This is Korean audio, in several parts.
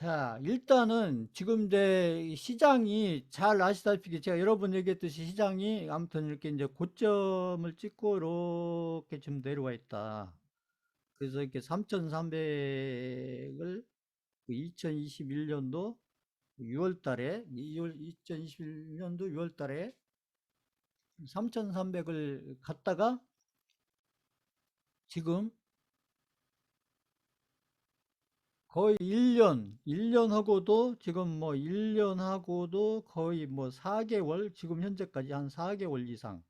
자, 일단은 지금 이제 시장이 잘 아시다시피 제가 여러 번 얘기했듯이 시장이 아무튼 이렇게 이제 고점을 찍고 이렇게 좀 내려와 있다. 그래서 이렇게 3,300을 2021년도 6월 달에, 2021년도 6월 달에 3,300을 갔다가 지금 거의 1년하고도 지금 뭐 1년하고도 거의 뭐 4개월, 지금 현재까지 한 4개월 이상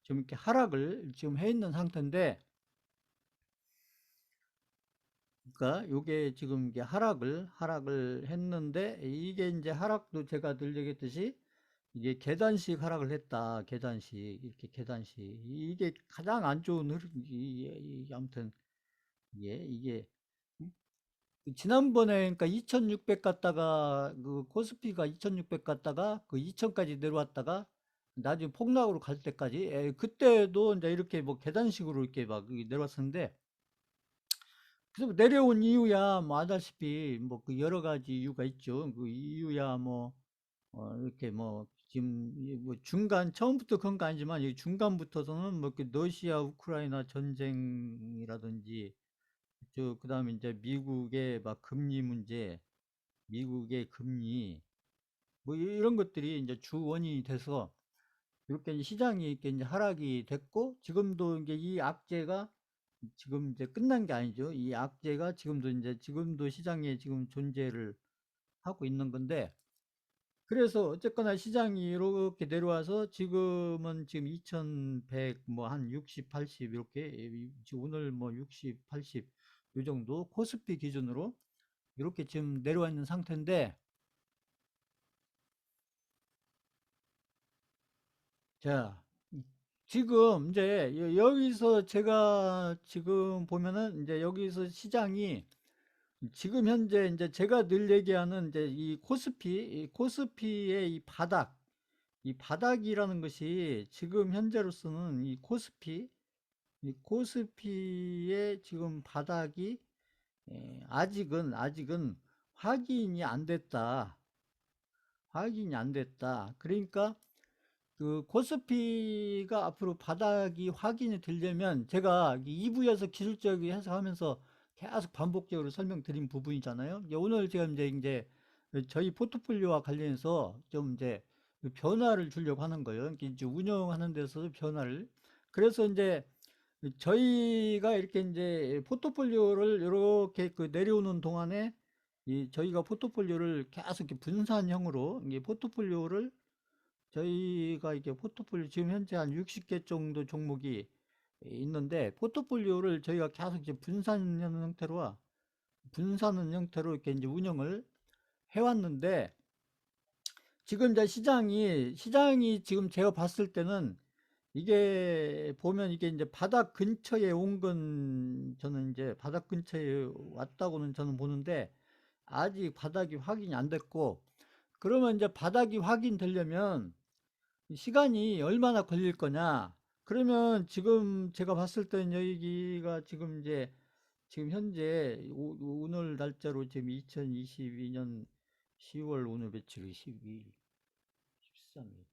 지금 이렇게 하락을 지금 해 있는 상태인데, 그러니까 요게 지금 이게 하락을 했는데, 이게 이제 하락도 제가 늘 얘기했듯이 이게 계단식 하락을 했다. 계단식, 이렇게 계단식. 이게 가장 안 좋은 흐름, 아무튼 이게 지난번에 그러니까 2600 갔다가 그 코스피가 2600 갔다가 그 2000까지 내려왔다가 나중에 폭락으로 갈 때까지, 그때도 이제 이렇게 뭐 계단식으로 이렇게 막 내려왔었는데, 그래서 내려온 이유야 뭐 아다시피 뭐 그 여러 가지 이유가 있죠. 그 이유야 뭐 이렇게 뭐 지금 뭐 중간 처음부터 그런 거 아니지만 이 중간부터서는 뭐 그 러시아 우크라이나 전쟁이라든지 그다음에 이제 미국의 막 금리 문제, 미국의 금리 뭐 이런 것들이 이제 주 원인이 돼서 이렇게 이제 시장이 이렇게 이제 하락이 됐고, 지금도 이제 이 악재가 지금 이제 끝난 게 아니죠. 이 악재가 지금도 시장에 지금 존재를 하고 있는 건데, 그래서 어쨌거나 시장이 이렇게 내려와서 지금은 지금 2100 뭐 한 60, 80 이렇게, 오늘 뭐 60, 80 요 정도 코스피 기준으로 이렇게 지금 내려와 있는 상태인데, 자, 지금 이제 여기서 제가 지금 보면은 이제 여기서 시장이 지금 현재 이제 제가 늘 얘기하는 이제 이 코스피의 이 바닥이라는 것이 지금 현재로서는 이 코스피의 지금 바닥이 아직은 확인이 안 됐다. 확인이 안 됐다. 그러니까 그 코스피가 앞으로 바닥이 확인이 되려면, 제가 2부에서 기술적인 해석하면서 계속 반복적으로 설명드린 부분이잖아요. 오늘 제가 이제 저희 포트폴리오와 관련해서 좀 이제 변화를 주려고 하는 거예요. 이제 운영하는 데서 변화를. 그래서 이제 저희가 이렇게 이제 포트폴리오를 이렇게 그 내려오는 동안에 저희가 포트폴리오를 계속 이렇게 분산형으로 이게 포트폴리오를 저희가 이게 포트폴리오 지금 현재 한 60개 정도 종목이 있는데, 포트폴리오를 저희가 계속 이제 분산하는 형태로 이렇게 이제 운영을 해왔는데, 지금 이제 시장이 지금 제가 봤을 때는 이게 보면 이게 이제 바닥 근처에 온 건, 저는 이제 바닥 근처에 왔다고는 저는 보는데, 아직 바닥이 확인이 안 됐고, 그러면 이제 바닥이 확인되려면 시간이 얼마나 걸릴 거냐? 그러면 지금 제가 봤을 때는 여기가 지금 현재 오늘 날짜로 지금 2022년 10월, 오늘 며칠 12일, 13일,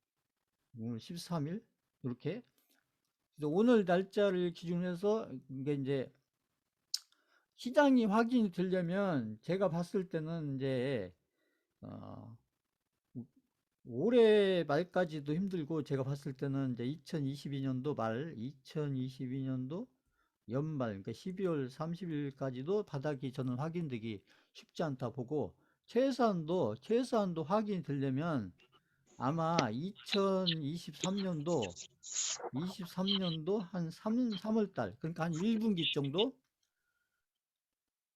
오늘 13일 이렇게. 그래서 오늘 날짜를 기준으로 해서 이게 이제 시장이 확인이 되려면 제가 봤을 때는 이제 어, 올해 말까지도 힘들고, 제가 봤을 때는 이제 2022년도 말, 2022년도 연말, 그러니까 12월 30일까지도 바닥이 저는 확인되기 쉽지 않다 보고, 최소한도 확인이 되려면 아마 23년도 한 3월 달, 그러니까 한 1분기 정도,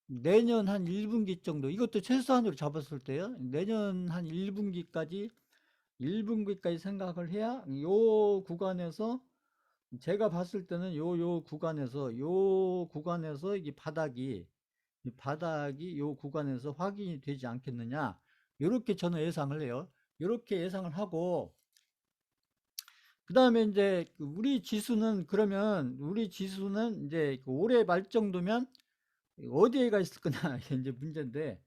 내년 한 1분기 정도, 이것도 최소한으로 잡았을 때요. 내년 한 1분기까지 생각을 해야 요 구간에서, 제가 봤을 때는 요 구간에서 이게 이 바닥이 요 구간에서 확인이 되지 않겠느냐. 요렇게 저는 예상을 해요. 요렇게 예상을 하고, 그 다음에 이제 우리 지수는 이제 그 올해 말 정도면 어디에 가 있을 거냐, 이게 이제 문제인데,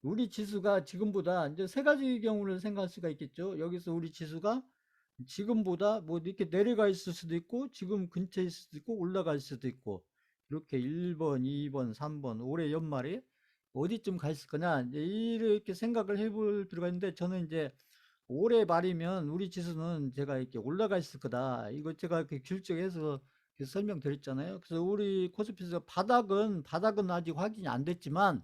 우리 지수가 지금보다 이제 세 가지 경우를 생각할 수가 있겠죠. 여기서 우리 지수가 지금보다 뭐 이렇게 내려가 있을 수도 있고 지금 근처에 있을 수도 있고 올라갈 수도 있고 이렇게 1번, 2번, 3번 올해 연말에 어디쯤 가 있을 거냐 이제 이렇게 생각을 해볼 필요가 있는데 저는 이제 올해 말이면 우리 지수는 제가 이렇게 올라가 있을 거다. 이거 제가 그 길쭉해서 설명드렸잖아요. 그래서 우리 코스피에서 바닥은 아직 확인이 안 됐지만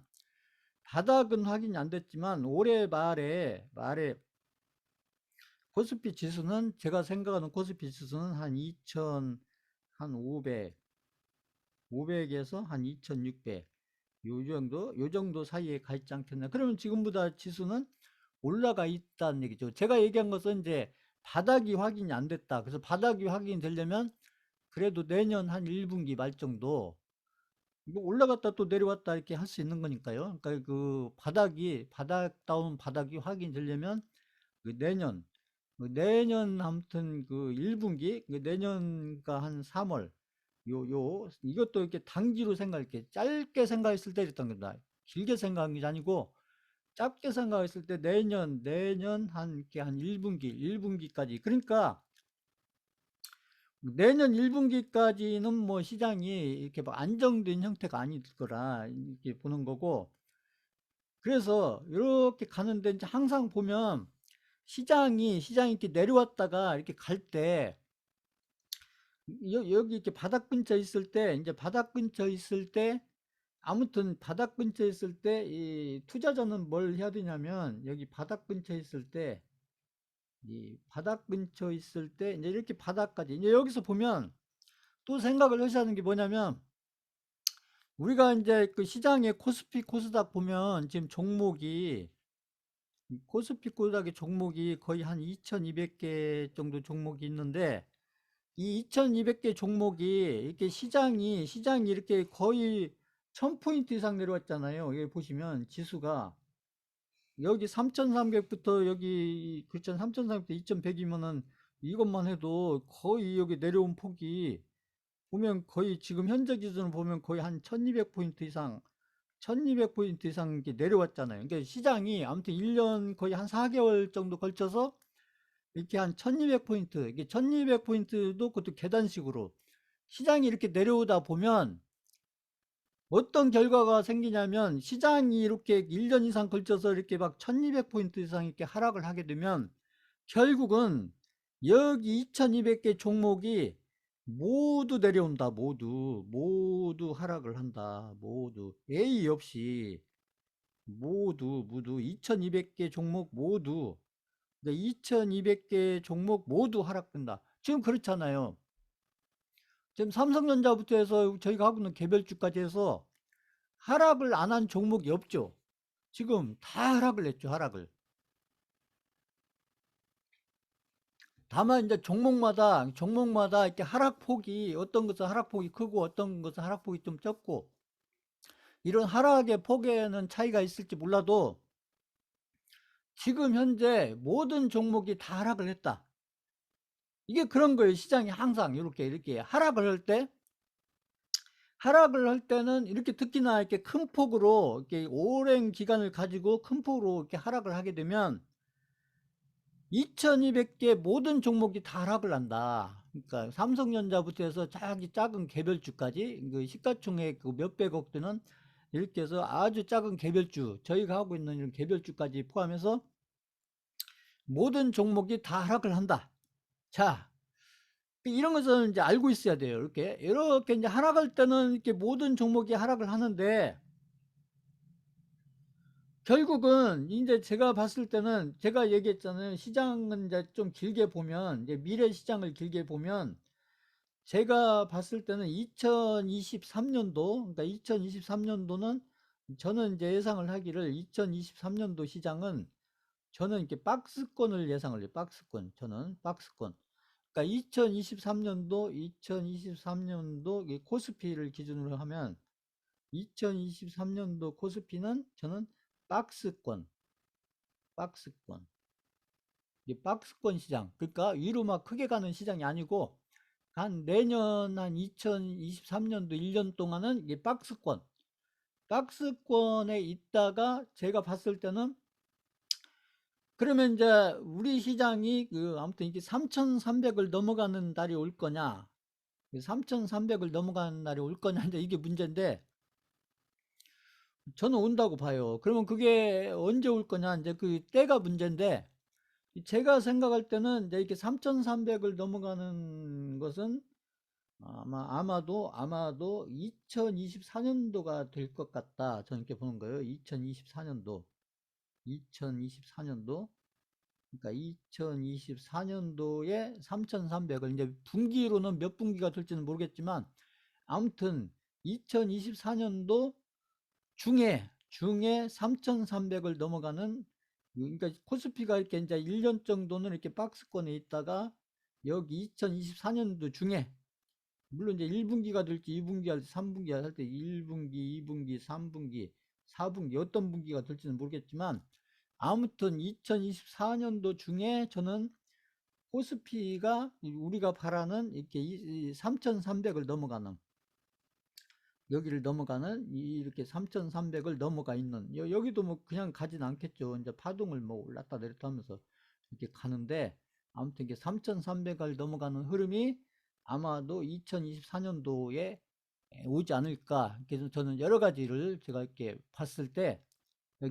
올해 말에 코스피 지수는 제가 생각하는 코스피 지수는 한 2000, 한 500에서 한 2600, 요 정도 사이에 가 있지 않겠나. 그러면 지금보다 지수는 올라가 있다는 얘기죠. 제가 얘기한 것은 이제 바닥이 확인이 안 됐다. 그래서 바닥이 확인이 되려면 그래도 내년 한 1분기 말 정도 뭐 올라갔다 또 내려왔다 이렇게 할 수 있는 거니까요. 그러니까 그 바닥다운 바닥이 확인되려면 그 내년 아무튼 그 1분기 그 내년가 한 3월 이것도 이렇게 단기로 생각할게 짧게 생각했을 때 이랬던 겁니다. 길게 생각한 게 아니고 짧게 생각했을 때 내년 한 이렇게 한 1분기까지 그러니까 내년 1분기까지는 뭐 시장이 이렇게 막 안정된 형태가 아닐 거라 이렇게 보는 거고 그래서 이렇게 가는데 이제 항상 보면 시장이 이렇게 내려왔다가 이렇게 갈 때 여기 이렇게 바닥 근처 있을 때 이제 바닥 근처 있을 때 아무튼 바닥 근처 있을 때 이 투자자는 뭘 해야 되냐면 여기 바닥 근처 있을 때 이 바닥 근처 있을 때 이제 이렇게 바닥까지 이제 여기서 보면 또 생각을 하셔야 하는 게 뭐냐면 우리가 이제 그 시장의 코스피 코스닥 보면 지금 종목이 코스피 코스닥의 종목이 거의 한 2200개 정도 종목이 있는데 이 2200개 종목이 이렇게 시장이 이렇게 거의 1000포인트 이상 내려왔잖아요. 여기 보시면 지수가 여기 3300부터 여기 그렇잖아요. 3300부터 2100이면은 이것만 해도 거의 여기 내려온 폭이 보면 거의 지금 현재 기준으로 보면 거의 한 1200포인트 이상 1200포인트 이상 이렇게 내려왔잖아요. 그러니까 시장이 아무튼 1년 거의 한 4개월 정도 걸쳐서 이렇게 한 1200포인트 이게 1200포인트도 그것도 계단식으로 시장이 이렇게 내려오다 보면 어떤 결과가 생기냐면 시장이 이렇게 1년 이상 걸쳐서 이렇게 막 1200포인트 이상 이렇게 하락을 하게 되면 결국은 여기 2200개 종목이 모두 내려온다. 모두 하락을 한다. 모두 예의 없이 모두 2200개 종목 모두 2200개 종목 모두 하락된다. 지금 그렇잖아요. 지금 삼성전자부터 해서 저희가 하고 있는 개별주까지 해서 하락을 안 한 종목이 없죠. 지금 다 하락을 했죠. 하락을. 다만 이제 종목마다 이렇게 하락폭이 어떤 것은 하락폭이 크고 어떤 것은 하락폭이 좀 적고 이런 하락의 폭에는 차이가 있을지 몰라도 지금 현재 모든 종목이 다 하락을 했다. 이게 그런 거예요. 시장이 항상 이렇게 하락을 할 때는 이렇게 특히나 이렇게 큰 폭으로 이렇게 오랜 기간을 가지고 큰 폭으로 이렇게 하락을 하게 되면 2200개 모든 종목이 다 하락을 한다. 그러니까 삼성전자부터 해서 작은 개별주까지 그 시가총액 그 몇백억 되는 이렇게 해서 아주 작은 개별주 저희가 하고 있는 이런 개별주까지 포함해서 모든 종목이 다 하락을 한다. 자, 이런 것은 이제 알고 있어야 돼요. 이렇게 이제 하락할 때는 이렇게 모든 종목이 하락을 하는데 결국은 이제 제가 봤을 때는 제가 얘기했잖아요. 시장은 이제 좀 길게 보면 이제 미래 시장을 길게 보면 제가 봤을 때는 2023년도 그러니까 2023년도는 저는 이제 예상을 하기를 2023년도 시장은 저는 이렇게 박스권을 예상을 해요. 저는 박스권. 그러니까 2023년도 코스피를 기준으로 하면 2023년도 코스피는 저는 박스권, 박스권. 이 박스권 시장. 그러니까 위로 막 크게 가는 시장이 아니고 한 내년 한 2023년도 1년 동안은 이게 박스권. 박스권에 있다가 제가 봤을 때는 그러면 이제 우리 시장이 아무튼 이게 3,300을 넘어가는 날이 올 거냐, 3,300을 넘어가는 날이 올 거냐, 이제 이게 문제인데, 저는 온다고 봐요. 그러면 그게 언제 올 거냐, 이제 그 때가 문제인데, 제가 생각할 때는 이제 이렇게 3,300을 넘어가는 것은 아마도 2024년도가 될 것 같다. 저는 이렇게 보는 거예요. 2024년도. 2024년도. 그러니까 2024년도에 3,300을 이제 분기로는 몇 분기가 될지는 모르겠지만 아무튼 2024년도 중에 3,300을 넘어가는, 그러니까 코스피가 이렇게 이제 1년 정도는 이렇게 박스권에 있다가 여기 2024년도 중에, 물론 이제 1분기가 될지 2분기 할지 3분기 할 때 1분기, 2분기, 3분기, 4분기 어떤 분기가 될지는 모르겠지만 아무튼 2024년도 중에 저는 코스피가 우리가 바라는 이렇게 3,300을 넘어가는, 여기를 넘어가는 이렇게 3,300을 넘어가 있는, 여기도 뭐 그냥 가진 않겠죠. 이제 파동을 뭐 올랐다 내렸다 하면서 이렇게 가는데 아무튼 이게 3,300을 넘어가는 흐름이 아마도 2024년도에 오지 않을까. 그래서 저는 여러 가지를 제가 이렇게 봤을 때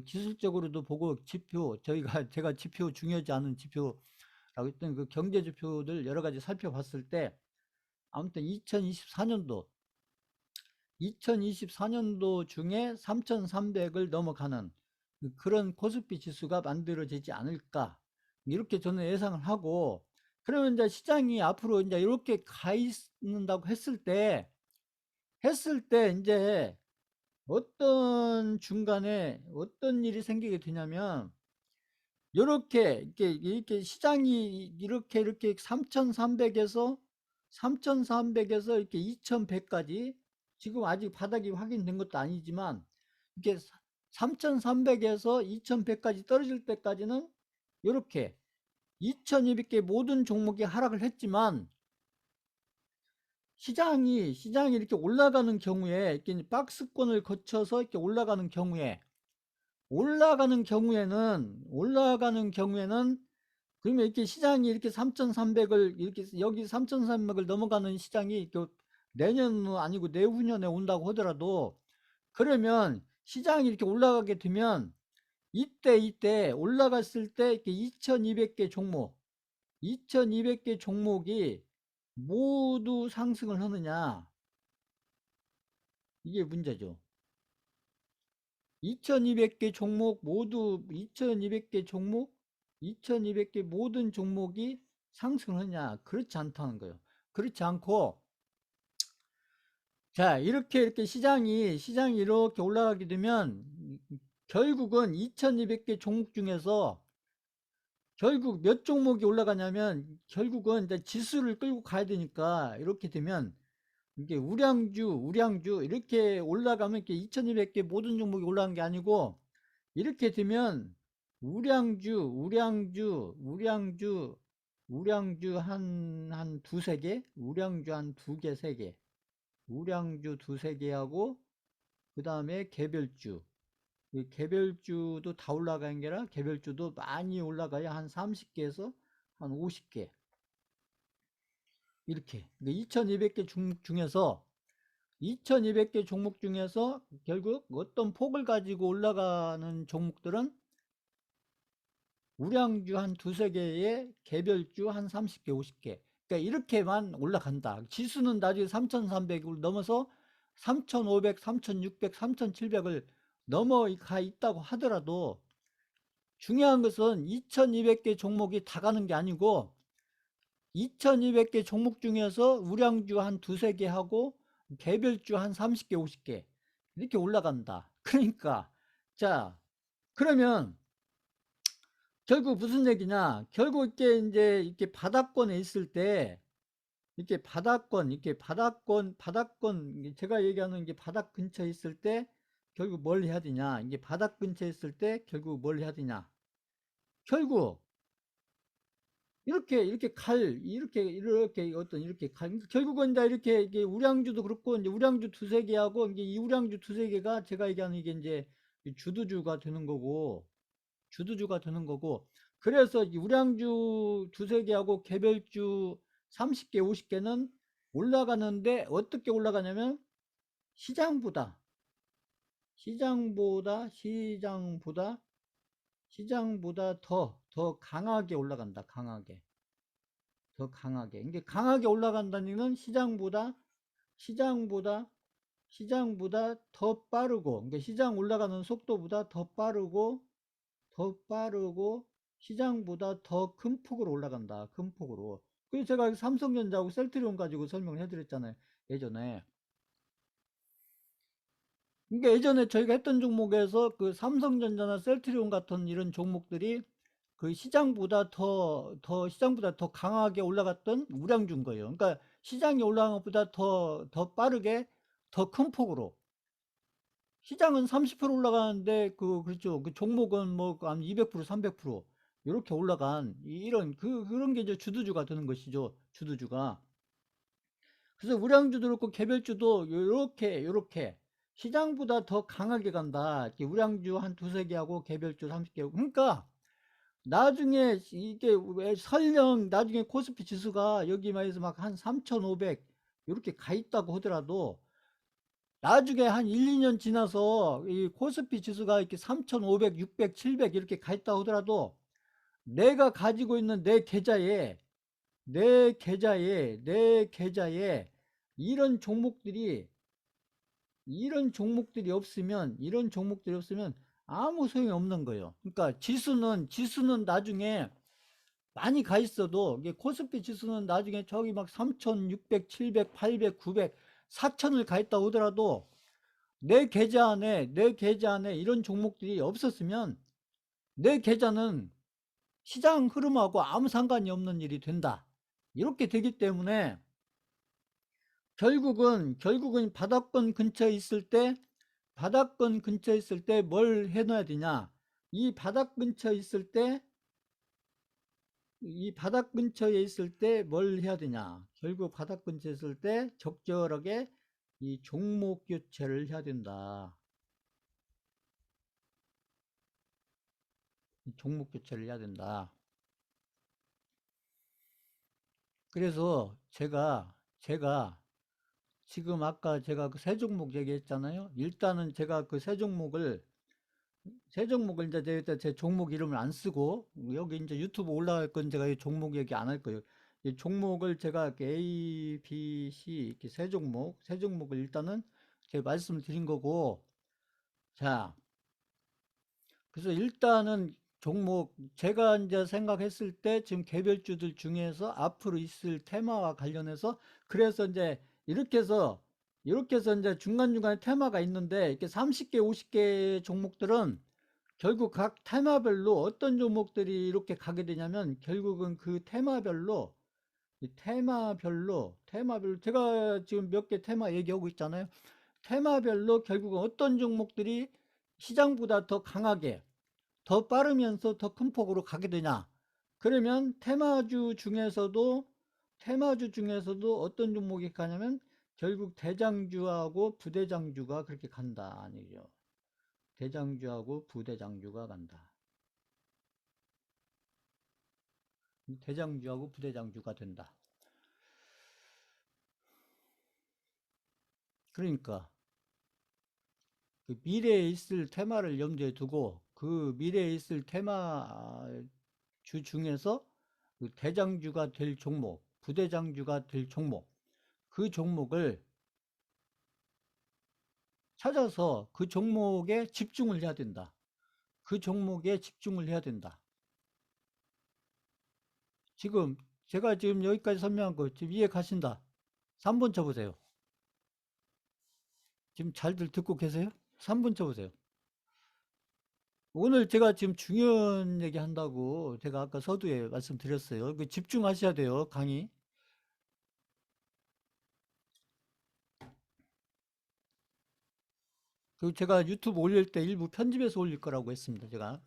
기술적으로도 보고 지표, 제가 지표 중요하지 않은 지표라고 했던 그 경제 지표들 여러 가지 살펴봤을 때 아무튼 2024년도 중에 3,300을 넘어가는 그런 코스피 지수가 만들어지지 않을까, 이렇게 저는 예상을 하고, 그러면 이제 시장이 앞으로 이제 이렇게 가 있는다고 했을 때 이제 어떤 중간에 어떤 일이 생기게 되냐면, 이렇게 시장이 이렇게 3,300에서 이렇게 2,100까지, 지금 아직 바닥이 확인된 것도 아니지만 이렇게 3,300에서 2,100까지 떨어질 때까지는 이렇게 2,200개 모든 종목이 하락을 했지만, 시장이 이렇게 올라가는 경우에, 이렇게 박스권을 거쳐서 이렇게 올라가는 경우에는 그러면 이렇게 시장이 이렇게 3,300을 이렇게 여기 3,300을 넘어가는 시장이 내년은 아니고 내후년에 온다고 하더라도, 그러면 시장이 이렇게 올라가게 되면 이때 올라갔을 때 이렇게 2,200개 종목이 모두 상승을 하느냐, 이게 문제죠. 2,200개 종목 모두 2,200개 종목 2,200개 모든 종목이 상승하냐, 그렇지 않다는 거예요. 그렇지 않고, 자, 이렇게 시장이 이렇게 올라가게 되면 결국은 2,200개 종목 중에서 결국 몇 종목이 올라가냐면, 결국은 이제 지수를 끌고 가야 되니까, 이렇게 되면 이게 우량주 이렇게 올라가면 이렇게 2,200개 모든 종목이 올라간 게 아니고, 이렇게 되면 우량주 한 두세 개, 우량주 한 두 개, 세 개, 우량주 두세 개하고, 그 다음에 개별주도 다 올라가는 게 아니라 개별주도 많이 올라가야 한 30개에서 한 50개, 이렇게 2,200개 종목 중에서 결국 어떤 폭을 가지고 올라가는 종목들은 우량주 한 두세 개에 개별주 한 30개, 50개. 그러니까 이렇게만 올라간다. 지수는 나중에 3,300을 넘어서 3,500, 3,600, 3,700을 넘어가 있다고 하더라도, 중요한 것은 2,200개 종목이 다 가는 게 아니고 2,200개 종목 중에서 우량주 한 두세 개 하고 개별주 한 30개, 50개 이렇게 올라간다. 그러니까 자, 그러면 결국 무슨 얘기냐? 결국 이렇게 바닥권에 있을 때, 바닥권, 제가 얘기하는 게 바닥 근처에 있을 때 결국 뭘 해야 되냐? 이게 바닥 근처에 있을 때 결국 뭘 해야 되냐? 결국 이렇게 어떤 이렇게 결국은 이제 이렇게 이게 우량주도 그렇고 이제 우량주 두세 개하고 이제 이 우량주 두세 개가 제가 얘기하는 이게 이제 주도주가 되는 거고 주도주가 되는 거고 그래서 이 우량주 두세 개하고 개별주 30개, 50개는 올라가는데 어떻게 올라가냐면 시장보다 시장보다 시장보다 시장보다 더 강하게 올라간다. 강하게. 더 강하게. 이게 강하게 올라간다는 얘기는 시장보다, 시장보다 더 빠르고, 그러니까 시장 올라가는 속도보다 더 빠르고, 시장보다 더 큰 폭으로 올라간다. 큰 폭으로. 그래서 제가 삼성전자하고 셀트리온 가지고 설명을 해드렸잖아요. 예전에. 그러니까 예전에 저희가 했던 종목에서 그 삼성전자나 셀트리온 같은 이런 종목들이 그 시장보다 더 강하게 올라갔던 우량주인 거예요. 그러니까 시장이 올라간 것보다 더 빠르게, 더 큰 폭으로. 시장은 30% 올라가는데, 그렇죠. 그 종목은 뭐, 한 200%, 300%. 이렇게 올라간, 그런 게 이제 주도주가 되는 것이죠. 주도주가. 그래서 우량주도 그렇고, 개별주도 요렇게, 시장보다 더 강하게 간다. 이렇게 우량주 한 두세 개하고, 개별주 30개하고. 그러니까, 나중에 이게 왜 설령 나중에 코스피 지수가 여기 말해서 막 한 3,500 이렇게 가 있다고 하더라도 나중에 한 1, 2년 지나서 이 코스피 지수가 이렇게 3,500, 600, 700 이렇게 가 있다고 하더라도 내가 가지고 있는 내 계좌에 이런 종목들이 이런 종목들이 없으면 아무 소용이 없는 거예요. 그러니까 지수는 나중에 많이 가 있어도 이게 코스피 지수는 나중에 저기 막 3,600, 700, 800, 900, 4,000을 가 있다 오더라도 내 계좌 안에 이런 종목들이 없었으면 내 계좌는 시장 흐름하고 아무 상관이 없는 일이 된다. 이렇게 되기 때문에 결국은 바닥권 근처에 있을 때 뭘 해놔야 되냐? 이 바닥 근처에 있을 때 이 바닥 근처에 있을 때 뭘 해야 되냐? 결국 바닥 근처에 있을 때 적절하게 이 종목 교체를 해야 된다. 종목 교체를 해야 된다. 그래서 제가 지금 아까 제가 그 세 종목 얘기했잖아요. 일단은 제가 그 세 종목을 이제 제 종목 이름을 안 쓰고 여기 이제 유튜브 올라갈 건 제가 이 종목 얘기 안 할 거예요. 이 종목을 제가 이렇게 A, B, C 이렇게 세 종목을 일단은 제가 말씀을 드린 거고 자, 그래서 일단은 종목 제가 이제 생각했을 때 지금 개별주들 중에서 앞으로 있을 테마와 관련해서 그래서 이제 이렇게 해서 이제 중간중간에 테마가 있는데 이렇게 30개, 50개 종목들은 결국 각 테마별로 어떤 종목들이 이렇게 가게 되냐면 결국은 그 테마별로 제가 지금 몇 개 테마 얘기하고 있잖아요. 테마별로 결국은 어떤 종목들이 시장보다 더 강하게 더 빠르면서 더 큰 폭으로 가게 되냐. 그러면 테마주 중에서도 어떤 종목이 가냐면 결국 대장주하고 부대장주가 그렇게 간다 아니죠. 대장주하고 부대장주가 간다. 대장주하고 부대장주가 된다. 그러니까 그 미래에 있을 테마를 염두에 두고 그 미래에 있을 테마주 중에서 그 대장주가 될 종목, 부대장주가 될 종목, 그 종목을 찾아서 그 종목에 집중을 해야 된다. 그 종목에 집중을 해야 된다. 지금 제가 지금 여기까지 설명한 거 지금 이해 가신다. 3번 쳐보세요. 지금 잘들 듣고 계세요? 3번 쳐보세요. 오늘 제가 지금 중요한 얘기 한다고 제가 아까 서두에 말씀드렸어요. 그 집중하셔야 돼요, 강의. 그리고 제가 유튜브 올릴 때 일부 편집해서 올릴 거라고 했습니다, 제가.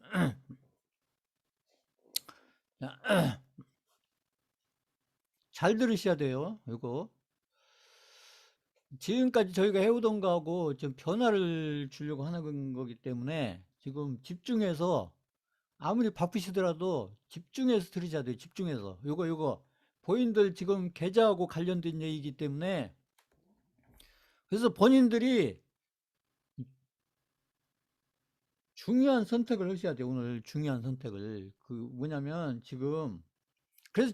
잘 들으셔야 돼요. 이거 지금까지 저희가 해오던 거하고 좀 변화를 주려고 하는 거기 때문에 지금 집중해서 아무리 바쁘시더라도 집중해서 들으셔야 돼요. 집중해서 요거 본인들 지금 계좌하고 관련된 얘기이기 때문에 그래서 본인들이 중요한 선택을 하셔야 돼요. 오늘 중요한 선택을 그 뭐냐면 지금 그래서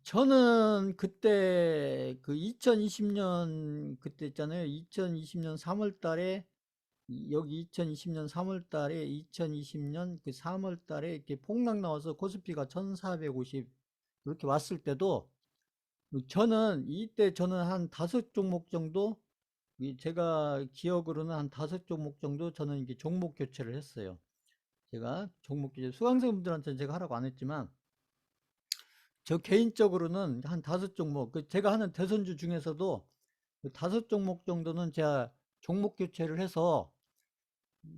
저는 그때 그 2020년 그때 있잖아요. 2020년 3월 달에 여기 2020년 3월 달에 2020년 그 3월 달에 이렇게 폭락 나와서 코스피가 1450 이렇게 왔을 때도 저는 이때 저는 한 다섯 종목 정도 제가 기억으로는 한 다섯 종목 정도 저는 이게 종목 교체를 했어요. 제가 종목 교체 수강생분들한테는 제가 하라고 안 했지만 저 개인적으로는 한 다섯 종목 제가 하는 대선주 중에서도 그 다섯 종목 정도는 제가 종목 교체를 해서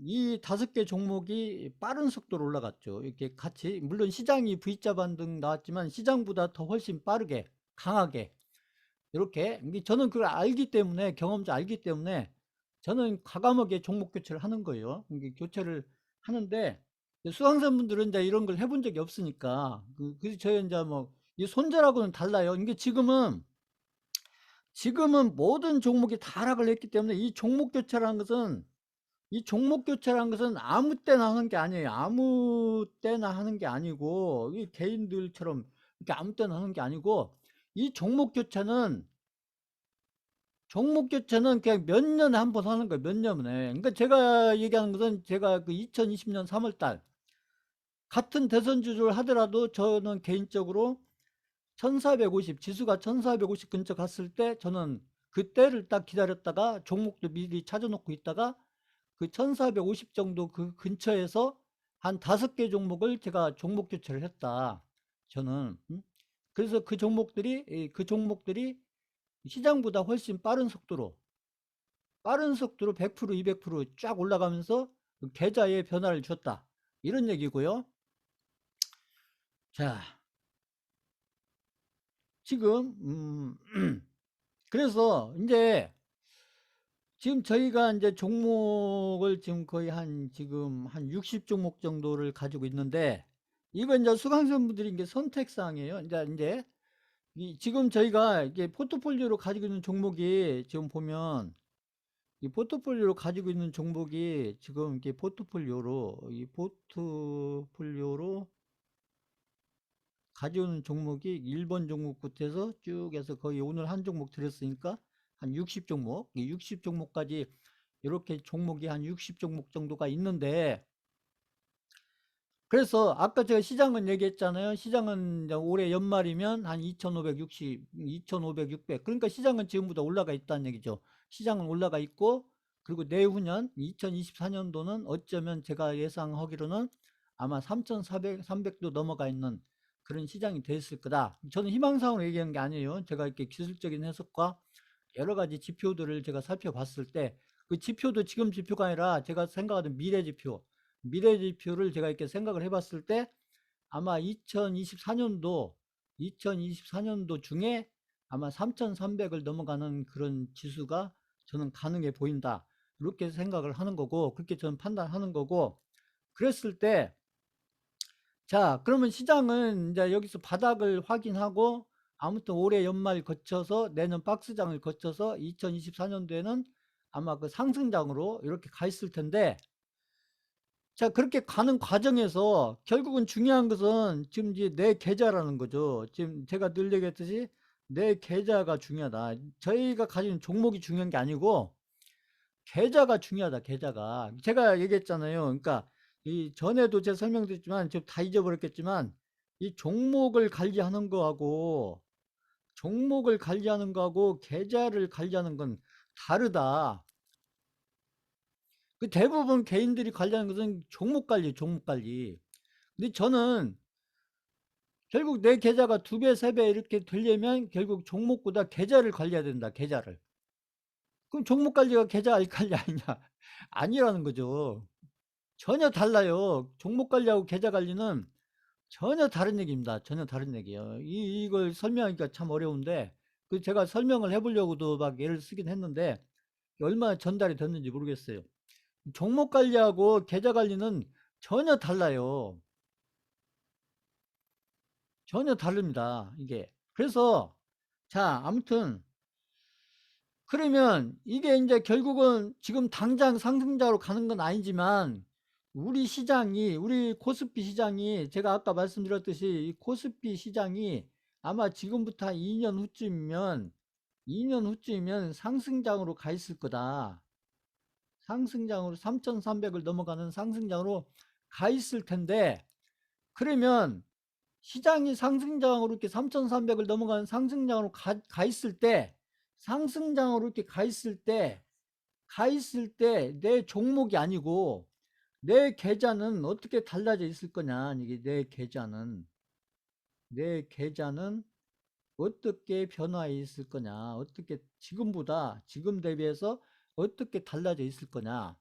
이 다섯 개 종목이 빠른 속도로 올라갔죠. 이렇게 같이 물론 시장이 V자 반등 나왔지만 시장보다 더 훨씬 빠르게 강하게 이렇게 저는 그걸 알기 때문에 경험자 알기 때문에 저는 과감하게 종목 교체를 하는 거예요. 교체를 하는데 수강생분들은 이제 이런 걸 해본 적이 없으니까 그래서 저희 이제 뭐 이 손절하고는 달라요. 이게 지금은 모든 종목이 다 하락을 했기 때문에 이 종목 교체라는 것은 아무 때나 하는 게 아니에요. 아무 때나 하는 게 아니고 이 개인들처럼 이렇게 아무 때나 하는 게 아니고 이 종목 교체는 그냥 몇 년에 한 번 하는 거예요. 몇 년에. 그러니까 제가 얘기하는 것은 제가 그 2020년 3월 달 같은 대선주를 하더라도 저는 개인적으로 1450 지수가 1450 근처 갔을 때 저는 그때를 딱 기다렸다가 종목도 미리 찾아놓고 있다가 그 1450 정도 그 근처에서 한 다섯 개 종목을 제가 종목 교체를 했다. 저는 그래서 그 종목들이 시장보다 훨씬 빠른 속도로 100% 200%쫙 올라가면서 그 계좌에 변화를 줬다. 이런 얘기고요. 자, 지금 그래서 이제 지금 저희가 이제 종목을 지금 거의 지금 한 60종목 정도를 가지고 있는데 이건 이제 수강생분들이 이게 선택사항이에요. 이제 지금 저희가 이게 포트폴리오로 가지고 있는 종목이 지금 보면 이 포트폴리오로 가지고 있는 종목이 지금 이게 포트폴리오로 가지고 있는 종목이 1번 종목부터 해서 쭉 해서 거의 오늘 한 종목 드렸으니까 한 60종목, 이 60종목까지 이렇게 종목이 한 60종목 정도가 있는데 그래서 아까 제가 시장은 얘기했잖아요. 시장은 이제 올해 연말이면 한 2560, 2500, 600. 그러니까 시장은 지금보다 올라가 있다는 얘기죠. 시장은 올라가 있고 그리고 내후년 2024년도는 어쩌면 제가 예상하기로는 아마 3400, 300도 넘어가 있는 그런 시장이 됐을 거다. 저는 희망사항으로 얘기한 게 아니에요. 제가 이렇게 기술적인 해석과 여러 가지 지표들을 제가 살펴봤을 때 그 지표도 지금 지표가 아니라 제가 생각하는 미래 지표를 제가 이렇게 생각을 해봤을 때 아마 2024년도 중에 아마 3,300을 넘어가는 그런 지수가 저는 가능해 보인다. 이렇게 생각을 하는 거고 그렇게 저는 판단하는 거고 그랬을 때 자, 그러면 시장은 이제 여기서 바닥을 확인하고 아무튼 올해 연말 거쳐서 내년 박스장을 거쳐서 2024년도에는 아마 그 상승장으로 이렇게 가 있을 텐데 자, 그렇게 가는 과정에서 결국은 중요한 것은 지금 이제 내 계좌라는 거죠. 지금 제가 늘 얘기했듯이 내 계좌가 중요하다. 저희가 가진 종목이 중요한 게 아니고 계좌가 중요하다. 계좌가. 제가 얘기했잖아요. 그러니까 이 전에도 제가 설명드렸지만 지금 다 잊어버렸겠지만 이 종목을 관리하는 거하고 계좌를 관리하는 건 다르다. 그 대부분 개인들이 관리하는 것은 종목 관리. 근데 저는 결국 내 계좌가 두 배, 세 배 이렇게 되려면 결국 종목보다 계좌를 관리해야 된다. 계좌를. 그럼 종목 관리가 계좌 관리 아니냐? 아니라는 거죠. 전혀 달라요. 종목 관리하고 계좌 관리는 전혀 다른 얘기입니다. 전혀 다른 얘기예요. 이걸 설명하기가 참 어려운데, 그 제가 설명을 해보려고도 막 애를 쓰긴 했는데, 얼마나 전달이 됐는지 모르겠어요. 종목 관리하고 계좌 관리는 전혀 달라요. 전혀 다릅니다. 이게. 그래서, 자, 아무튼, 그러면 이게 이제 결국은 지금 당장 상승자로 가는 건 아니지만, 우리 시장이, 우리 코스피 시장이, 제가 아까 말씀드렸듯이 이 코스피 시장이 아마 지금부터 한 2년 후쯤이면 상승장으로 가 있을 거다. 상승장으로 3,300을 넘어가는 상승장으로 가 있을 텐데, 그러면 시장이 상승장으로 이렇게 3,300을 넘어가는 상승장으로 가 있을 때, 상승장으로 이렇게 가 있을 때 내 종목이 아니고 내 계좌는 어떻게 달라져 있을 거냐. 이게 내 계좌는 어떻게 변화해 있을 거냐. 어떻게 지금 대비해서 어떻게 달라져 있을 거냐.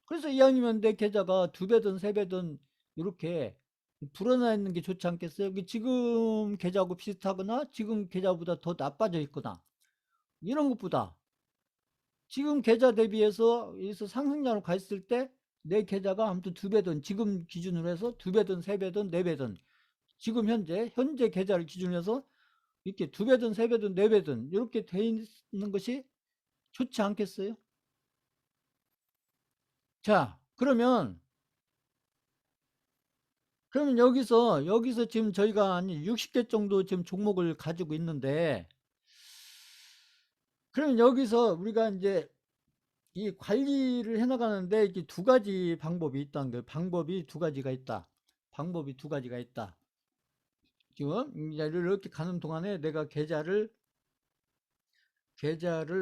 그래서 이왕이면 내 계좌가 두 배든 세 배든 이렇게 불어나 있는 게 좋지 않겠어요? 지금 계좌하고 비슷하거나 지금 계좌보다 더 나빠져 있거나 이런 것보다 지금 계좌 대비해서 여기서 상승장으로 가 있을 때 내 계좌가 아무튼 두 배든 지금 기준으로 해서 두 배든 세 배든 네 배든 지금 현재 계좌를 기준으로 해서 이렇게 두 배든 세 배든 네 배든 이렇게 돼 있는 것이 좋지 않겠어요? 자, 그러면 여기서 지금 저희가 한 60개 정도 지금 종목을 가지고 있는데, 그러면 여기서 우리가 이제 이 관리를 해 나가는데 이게 두 가지 방법이 있다는 거예요. 방법이 두 가지가 있다. 지금 이제 이렇게 가는 동안에 내가 계좌를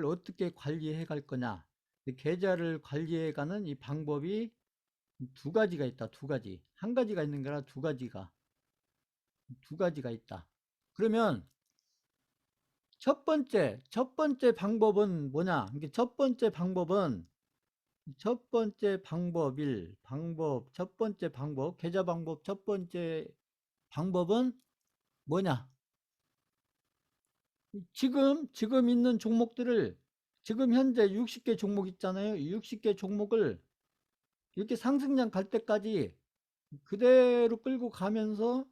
어떻게 관리해 갈 거냐. 계좌를 관리해 가는 이 방법이 두 가지가 있다. 두 가지. 한 가지가 있는 게 아니라 두 가지가 있다. 그러면 첫 번째 방법은 뭐냐? 이게 첫 번째 방법, 계좌 방법 첫 번째 방법은 뭐냐? 지금 있는 종목들을 지금 현재 60개 종목 있잖아요. 60개 종목을 이렇게 상승장 갈 때까지 그대로 끌고 가면서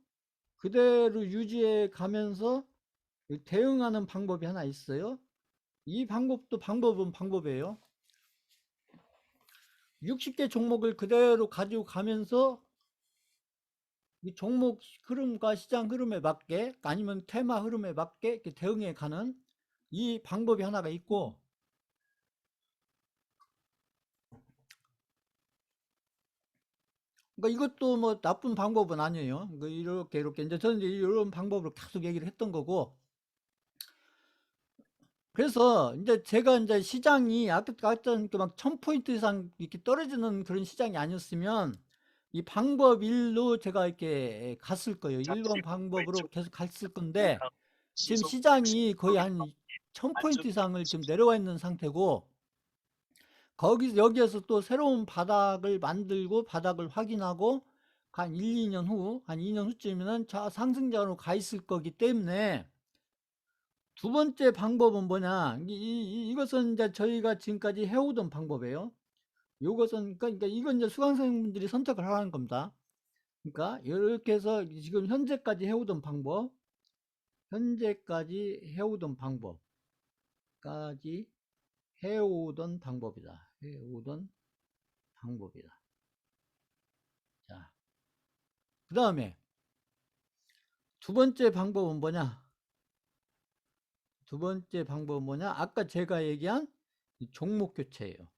그대로 유지해 가면서 대응하는 방법이 하나 있어요. 이 방법도 방법이에요. 60개 종목을 그대로 가지고 가면서 이 종목 흐름과 시장 흐름에 맞게 아니면 테마 흐름에 맞게 이렇게 대응해 가는 이 방법이 하나가 있고, 그러니까 이것도 뭐 나쁜 방법은 아니에요. 그러니까 이렇게 이제 저는 이제 이런 방법으로 계속 얘기를 했던 거고, 그래서 이제 제가 이제 시장이 아까 같은 막 1000포인트 이상 이렇게 떨어지는 그런 시장이 아니었으면 이 방법 1로 제가 이렇게 갔을 거예요. 1번 방법으로 계속 갔을 건데, 지금 시장이 거의 한 1000포인트 이상을 지금 내려와 있는 상태고, 여기에서 또 새로운 바닥을 만들고 바닥을 확인하고 한 1, 2년 후, 한 2년 후쯤이면 상승장으로 가 있을 거기 때문에, 두 번째 방법은 뭐냐? 이것은 이제 저희가 지금까지 해오던 방법이에요. 그러니까 이건 이제 수강생분들이 선택을 하라는 겁니다. 그러니까 이렇게 해서 지금 현재까지 해오던 방법이다. 해오던 방법이다. 자, 그 다음에 두 번째 방법은 뭐냐? 아까 제가 얘기한 종목 교체예요.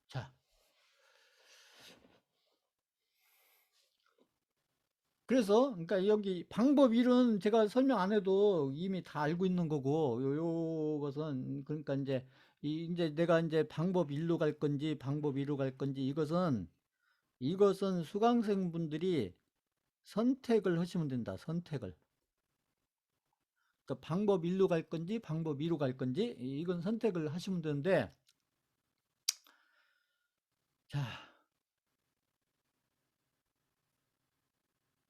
자, 그래서 그러니까 여기 방법 1은 제가 설명 안 해도 이미 다 알고 있는 거고, 요것은 그러니까 이제 내가 이제 방법 1로 갈 건지 방법 2로 갈 건지 이것은 수강생분들이 선택을 하시면 된다. 그러니까 방법 1로 갈 건지 방법 2로 갈 건지 이건 선택을 하시면 되는데, 자,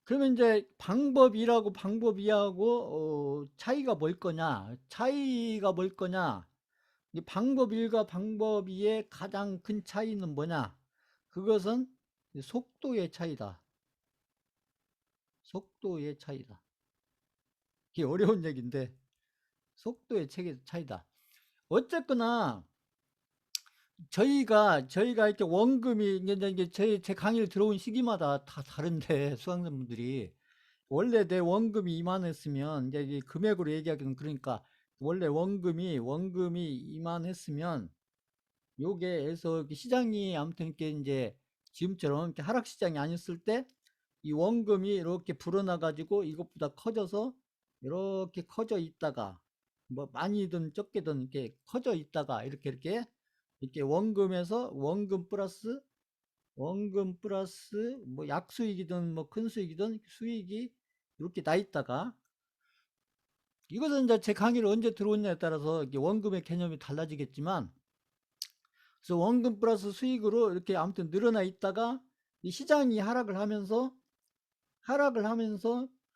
그러면 이제 방법 1하고 방법 2하고 차이가 뭘 거냐? 차이가 뭘 거냐? 이 방법 1과 방법 2의 가장 큰 차이는 뭐냐? 그것은 속도의 차이다. 속도의 차이다. 이게 어려운 얘기인데 속도의 차이다. 어쨌거나 저희가 이렇게 원금이 이게 제 강의를 들어온 시기마다 다 다른데 수강생분들이 원래 내 원금이 이만했으면 이제 이 금액으로 얘기하기는 그러니까 원래 원금이 이만했으면 요게에서 시장이 아무튼 이렇게 이제 지금처럼 이렇게 하락 시장이 아니었을 때 이 원금이 이렇게 불어나 가지고 이것보다 커져서 이렇게 커져 있다가 뭐 많이든 적게든 이렇게 커져 있다가 이렇게 원금에서 원금 플러스 뭐 약수익이든 뭐 큰 수익이든 수익이 이렇게 나 있다가 이것은 이제 제 강의를 언제 들어오냐에 따라서 이게 원금의 개념이 달라지겠지만 그래서 원금 플러스 수익으로 이렇게 아무튼 늘어나 있다가 이 시장이 하락을 하면서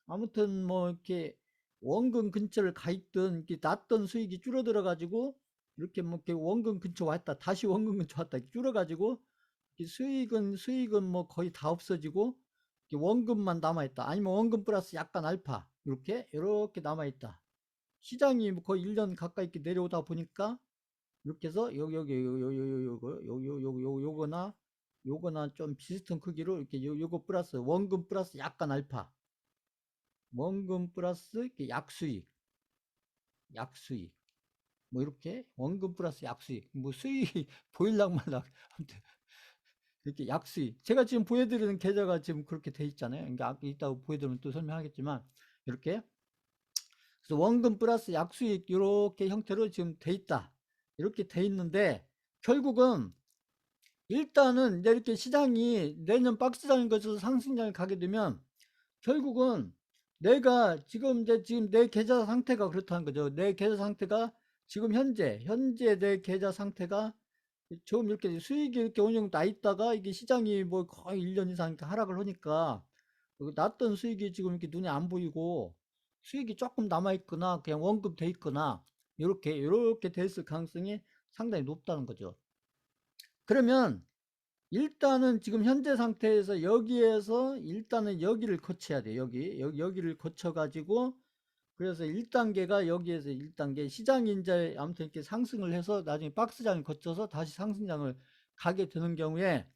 아무튼 뭐 이렇게 원금 근처를 가 있던 이렇게 났던 수익이 줄어들어 가지고 이렇게 뭐 이렇게 원금 근처 왔다 다시 원금 근처 왔다 줄어 가지고 수익은 뭐 거의 다 없어지고 원금만 남아 있다. 아니면 원금 플러스 약간 알파 이렇게 남아 있다. 시장이 뭐 거의 1년 가까이 이렇게 내려오다 보니까 이렇게 해서 요거나 좀 비슷한 크기로 이렇게 요거 플러스 원금 플러스 약간 알파 원금 플러스 이렇게 약수익 뭐 이렇게 원금 플러스 약수익 뭐 수익이 보일랑 말랑 이렇게 약수익 제가 지금 보여드리는 계좌가 지금 그렇게 돼 있잖아요. 그러니까 이따가 보여드리면 또 설명하겠지만 이렇게 그래서 원금 플러스 약수익 이렇게 형태로 지금 돼 있다. 이렇게 돼 있는데 결국은 일단은 이제 이렇게 시장이 내년 박스장인 것에서 상승장을 가게 되면 결국은 내가 지금 내 계좌 상태가 그렇다는 거죠. 내 계좌 상태가 지금 현재 내 계좌 상태가 좀 이렇게 수익이 이렇게 어느 정도 나 있다가 이게 시장이 뭐 거의 1년 이상 이렇게 하락을 하니까 났던 수익이 지금 이렇게 눈에 안 보이고 수익이 조금 남아 있거나 그냥 원금 돼 있거나 이렇게 됐을 가능성이 상당히 높다는 거죠. 그러면 일단은 지금 현재 상태에서 여기에서 일단은 여기를 거쳐야 돼. 여기를 거쳐 가지고 그래서 1단계가 여기에서 1단계 시장이 이제 아무튼 이렇게 상승을 해서 나중에 박스장을 거쳐서 다시 상승장을 가게 되는 경우에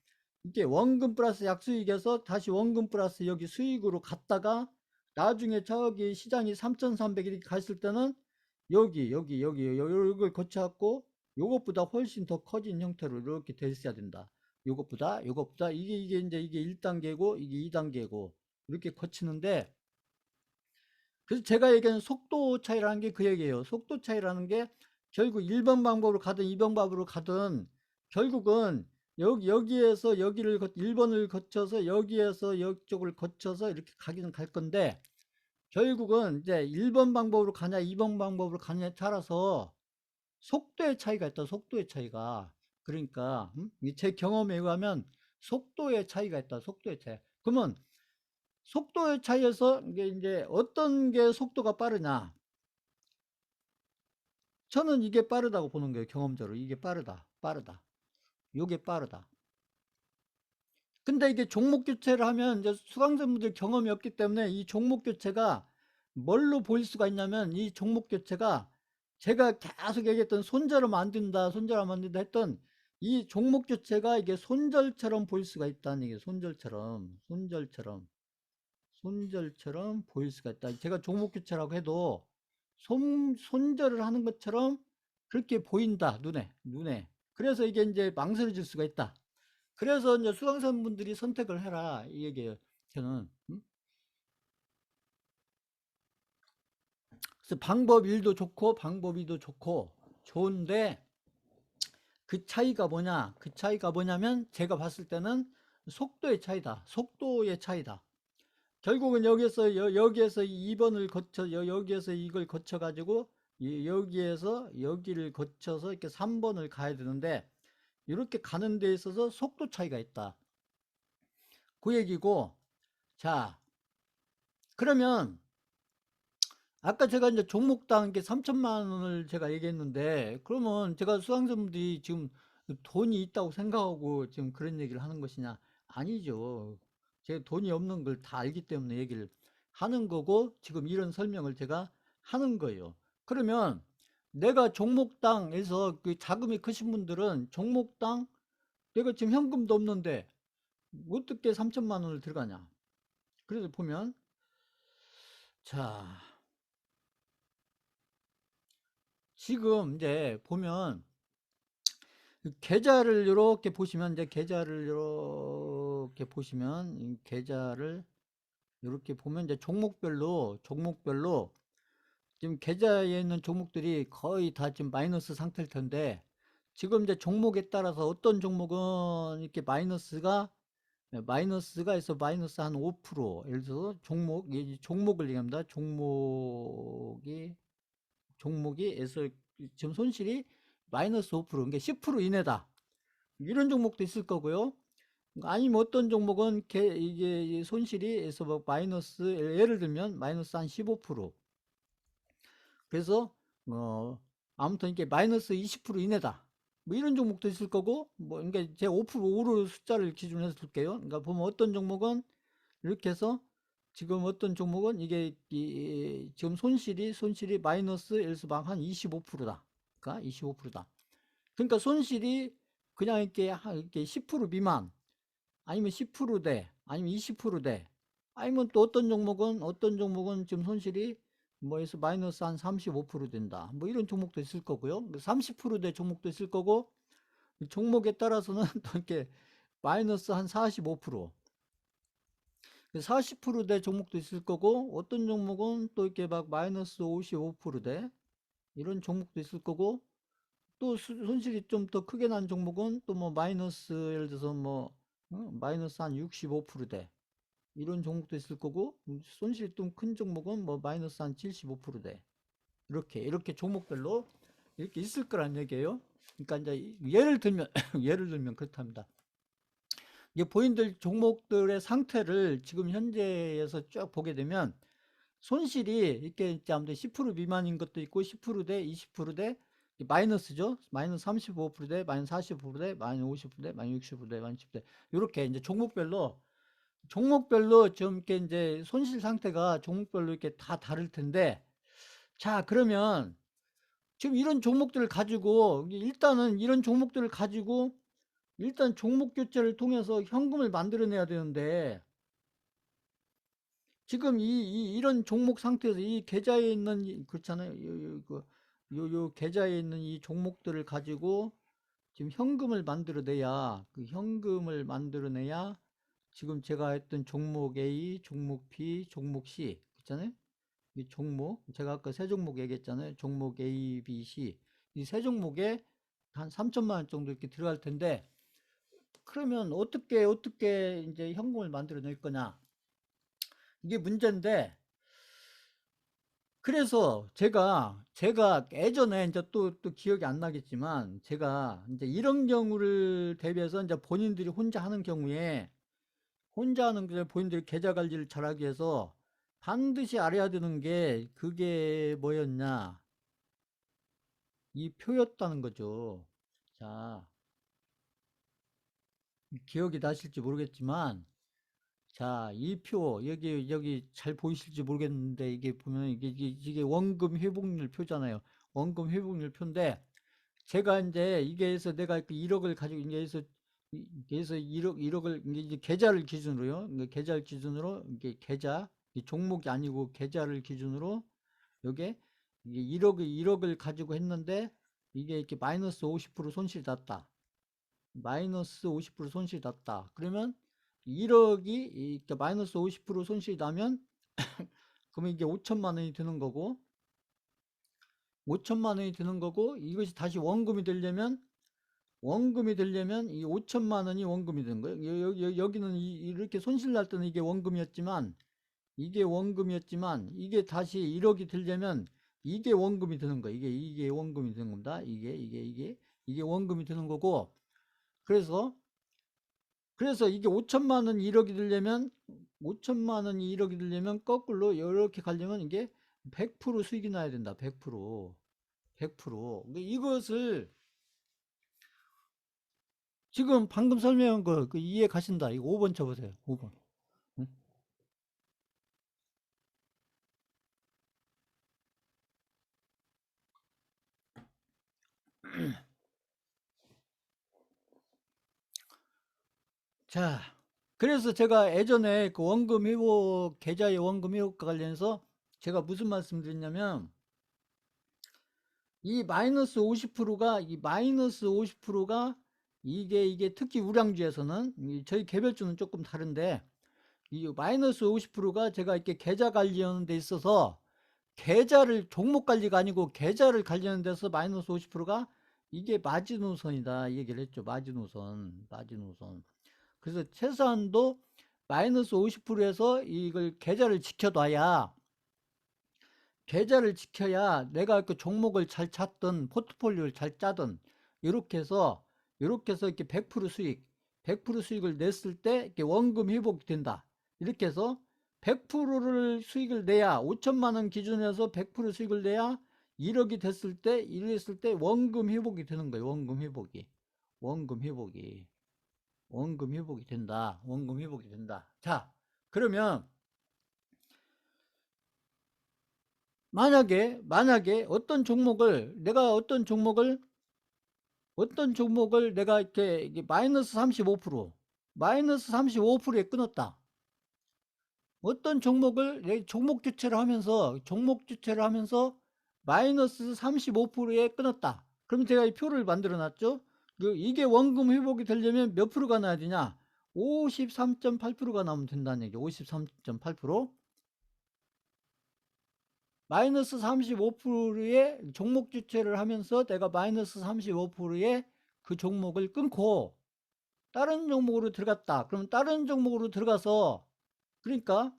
이게 원금 플러스 약수익에서 다시 원금 플러스 여기 수익으로 갔다가 나중에 저기 시장이 3,300 이렇게 갔을 때는 여기를 거쳐갖고 요것보다 훨씬 더 커진 형태로 이렇게 돼 있어야 된다. 요것보다 이게 1단계고 이게 2단계고 이렇게 거치는데 그래서 제가 얘기하는 속도 차이라는 게 그 얘기예요. 속도 차이라는 게 결국 1번 방법으로 가든 2번 방법으로 가든 결국은 여기에서 여기를 1번을 거쳐서 여기에서 이쪽을 거쳐서 이렇게 가기는 갈 건데 결국은 이제 1번 방법으로 가냐 2번 방법으로 가냐에 따라서 속도의 차이가 있다. 속도의 차이가. 그러니까 제 경험에 의하면 속도의 차이가 있다. 속도의 차이. 그러면 속도의 차이에서 이게 이제 어떤 게 속도가 빠르냐? 저는 이게 빠르다고 보는 거예요. 경험적으로 이게 빠르다. 요게 빠르다. 근데 이게 종목 교체를 하면 이제 수강생분들 경험이 없기 때문에 이 종목 교체가 뭘로 보일 수가 있냐면 이 종목 교체가 제가 계속 얘기했던 손절하면 안 된다, 손절하면 안 된다 했던 이 종목 교체가 이게 손절처럼 보일 수가 있다는 얘기예요. 손절처럼 보일 수가 있다. 제가 종목 교체라고 해도 손절을 하는 것처럼 그렇게 보인다, 눈에. 그래서 이게 이제 망설여질 수가 있다. 그래서 이제 수강생분들이 선택을 해라 이 얘기예요. 저는 그래서 방법 1도 좋고 방법 2도 좋고 좋은데 그 차이가 뭐냐? 그 차이가 뭐냐면 제가 봤을 때는 속도의 차이다. 속도의 차이다. 결국은 여기에서 2번을 거쳐 여기에서 이걸 거쳐 가지고 여기에서 여기를 거쳐서 이렇게 3번을 가야 되는데 이렇게 가는 데 있어서 속도 차이가 있다. 그 얘기고 자 그러면 아까 제가 이제 종목당 이게 3천만 원을 제가 얘기했는데, 그러면 제가 수강자분들이 지금 돈이 있다고 생각하고 지금 그런 얘기를 하는 것이냐? 아니죠. 제가 돈이 없는 걸 다 알기 때문에 얘기를 하는 거고, 지금 이런 설명을 제가 하는 거예요. 그러면 내가 종목당에서 그 자금이 크신 분들은 종목당 내가 지금 현금도 없는데 어떻게 3천만 원을 들어가냐? 그래서 보면, 자, 지금 이제 보면 계좌를 이렇게 보시면, 이제 계좌를 이렇게 보시면, 이 계좌를 이렇게 보면 이제 종목별로 지금 계좌에 있는 종목들이 거의 다 지금 마이너스 상태일 텐데, 지금 이제 종목에 따라서 어떤 종목은 이렇게 마이너스가 해서 마이너스 한 5%, 예를 들어서 종목을 얘기합니다. 종목이 해서 지금 손실이 마이너스 5%, 그러니까 10% 이내다. 이런 종목도 있을 거고요. 아니면 어떤 종목은 이게 손실이 해서 뭐 마이너스, 예를 들면 마이너스 한 15%. 그래서 아무튼 이게 마이너스 20% 이내다. 뭐 이런 종목도 있을 거고, 뭐 그러니까 제가 5% 숫자를 기준으로 해서 둘게요. 그러니까 보면 어떤 종목은 이렇게 해서, 지금 어떤 종목은 이게 지금 손실이 마이너스 예를 들어서 막 한 25%다. 그러니까 25%다. 그러니까 손실이 그냥 이렇게 10% 미만, 아니면 10%대, 아니면 20%대, 아니면 또 어떤 종목은 지금 손실이 뭐해서 마이너스 한 35% 된다. 뭐 이런 종목도 있을 거고요. 30%대 종목도 있을 거고, 종목에 따라서는 또 이렇게 마이너스 한 45%, 40%대 종목도 있을 거고, 어떤 종목은 또 이렇게 막 마이너스 55%대 이런 종목도 있을 거고, 또 손실이 좀 더 크게 난 종목은 또 뭐 마이너스, 예를 들어서 뭐 마이너스 한 65%대 이런 종목도 있을 거고, 손실이 좀 큰 종목은 뭐 마이너스 한 75%대 이렇게 종목별로 이렇게 있을 거란 얘기예요. 그러니까 이제 예를 들면 예를 들면 그렇답니다. 이게 본인들 종목들의 상태를 지금 현재에서 쭉 보게 되면, 손실이 이렇게 이제 아무튼 10% 미만인 것도 있고, 10%대, 20%대, 마이너스죠. 마이너스 35%대, 마이너스 45%대, 마이너스 50%대, 마이너스 60%대, 마이너스 10%대. 이렇게 이제 종목별로 좀 이렇게 이제 손실 상태가 종목별로 이렇게 다 다를 텐데, 자, 그러면 지금 이런 종목들을 가지고, 일단은 이런 종목들을 가지고 일단 종목 교체를 통해서 현금을 만들어내야 되는데, 지금 이런 종목 상태에서 이 계좌에 있는 그렇잖아요. 요 계좌에 있는 이 종목들을 가지고 지금 현금을 만들어내야 지금 제가 했던 종목 A, 종목 B, 종목 C 있잖아요. 이 종목, 제가 아까 세 종목 얘기했잖아요. 종목 A, B, C. 이 세 종목에 한 3천만 원 정도 이렇게 들어갈 텐데, 그러면 어떻게 이제 현금을 만들어낼 거냐? 이게 문제인데, 그래서 제가 예전에 이제 또 기억이 안 나겠지만, 제가 이제 이런 경우를 대비해서 이제 본인들이 혼자 하는 게 본인들이 계좌 관리를 잘하기 위해서 반드시 알아야 되는 게, 그게 뭐였냐? 이 표였다는 거죠. 자, 기억이 나실지 모르겠지만, 자, 이 표, 여기 잘 보이실지 모르겠는데, 이게 보면 이게 원금 회복률 표잖아요. 원금 회복률 표인데, 제가 이제 이게 해서 내가 그 1억을 가지고 이게 해서 1억을 이제 계좌를 기준으로요. 그러니까 계좌를 기준으로, 이게 이 종목이 아니고 계좌를 기준으로, 요게 이게 1억을 가지고 했는데, 이게 이렇게 마이너스 50% 손실이 났다. 마이너스 50% 손실이 났다. 그러면 1억이 그러니까 마이너스 50% 손실이 나면, 그러면 이게 5천만 원이 드는 거고, 5천만 원이 드는 거고, 이것이 다시 원금이 되려면 이 5천만 원이 원금이 되는 거예요. 여기는 이렇게 손실 날 때는 이게 원금이었지만 이게 다시 1억이 되려면 이게 원금이 되는 거예요. 이게 원금이 되는 겁니다. 이게 원금이 되는 거고, 그래서 이게 5천만 원 1억이 되려면 5천만 원이 1억이 되려면 거꾸로 이렇게 가려면 이게 100% 수익이 나야 된다. 100%. 100%. 이것을 지금 방금 설명한 거 이해 가신다. 이거 5번 쳐보세요. 5번. 응? 자, 그래서 제가 예전에 그 원금 회복, 계좌의 원금 회복과 관련해서 제가 무슨 말씀 드렸냐면, 이 마이너스 50%가, 이 마이너스 50%가 이게 특히 우량주에서는, 저희 개별주는 조금 다른데, 이 마이너스 50%가 제가 이렇게 계좌 관리하는 데 있어서, 계좌를, 종목 관리가 아니고 계좌를 관리하는 데서 마이너스 50%가 이게 마지노선이다. 이 얘기를 했죠. 마지노선, 마지노선. 그래서 최소한도 마이너스 50%에서 이걸 계좌를 지켜야 내가 그 종목을 잘 찾든 포트폴리오를 잘 짜든 이렇게 해서 이렇게 100% 수익, 100% 수익을 냈을 때 이렇게 원금 회복이 된다. 이렇게 해서 100%를 수익을 내야 5천만 원 기준에서 100% 수익을 내야 1억이 됐을 때 이랬을 때 원금 회복이 되는 거예요. 원금 회복이. 원금 회복이. 원금 회복이 된다. 원금 회복이 된다. 자, 그러면 만약에 어떤 종목을 내가 이렇게 마이너스 35%, 마이너스 35%에 끊었다. 어떤 종목을 내 종목 주체를 하면서 마이너스 35%에 끊었다. 그럼 제가 이 표를 만들어 놨죠. 이게 원금 회복이 되려면 몇 프로가 나야 되냐? 53.8%가 나오면 된다는 얘기. 53.8%. 마이너스 35%의 종목 주체를 하면서 내가 마이너스 35%의 그 종목을 끊고 다른 종목으로 들어갔다. 그러면 다른 종목으로 들어가서, 그러니까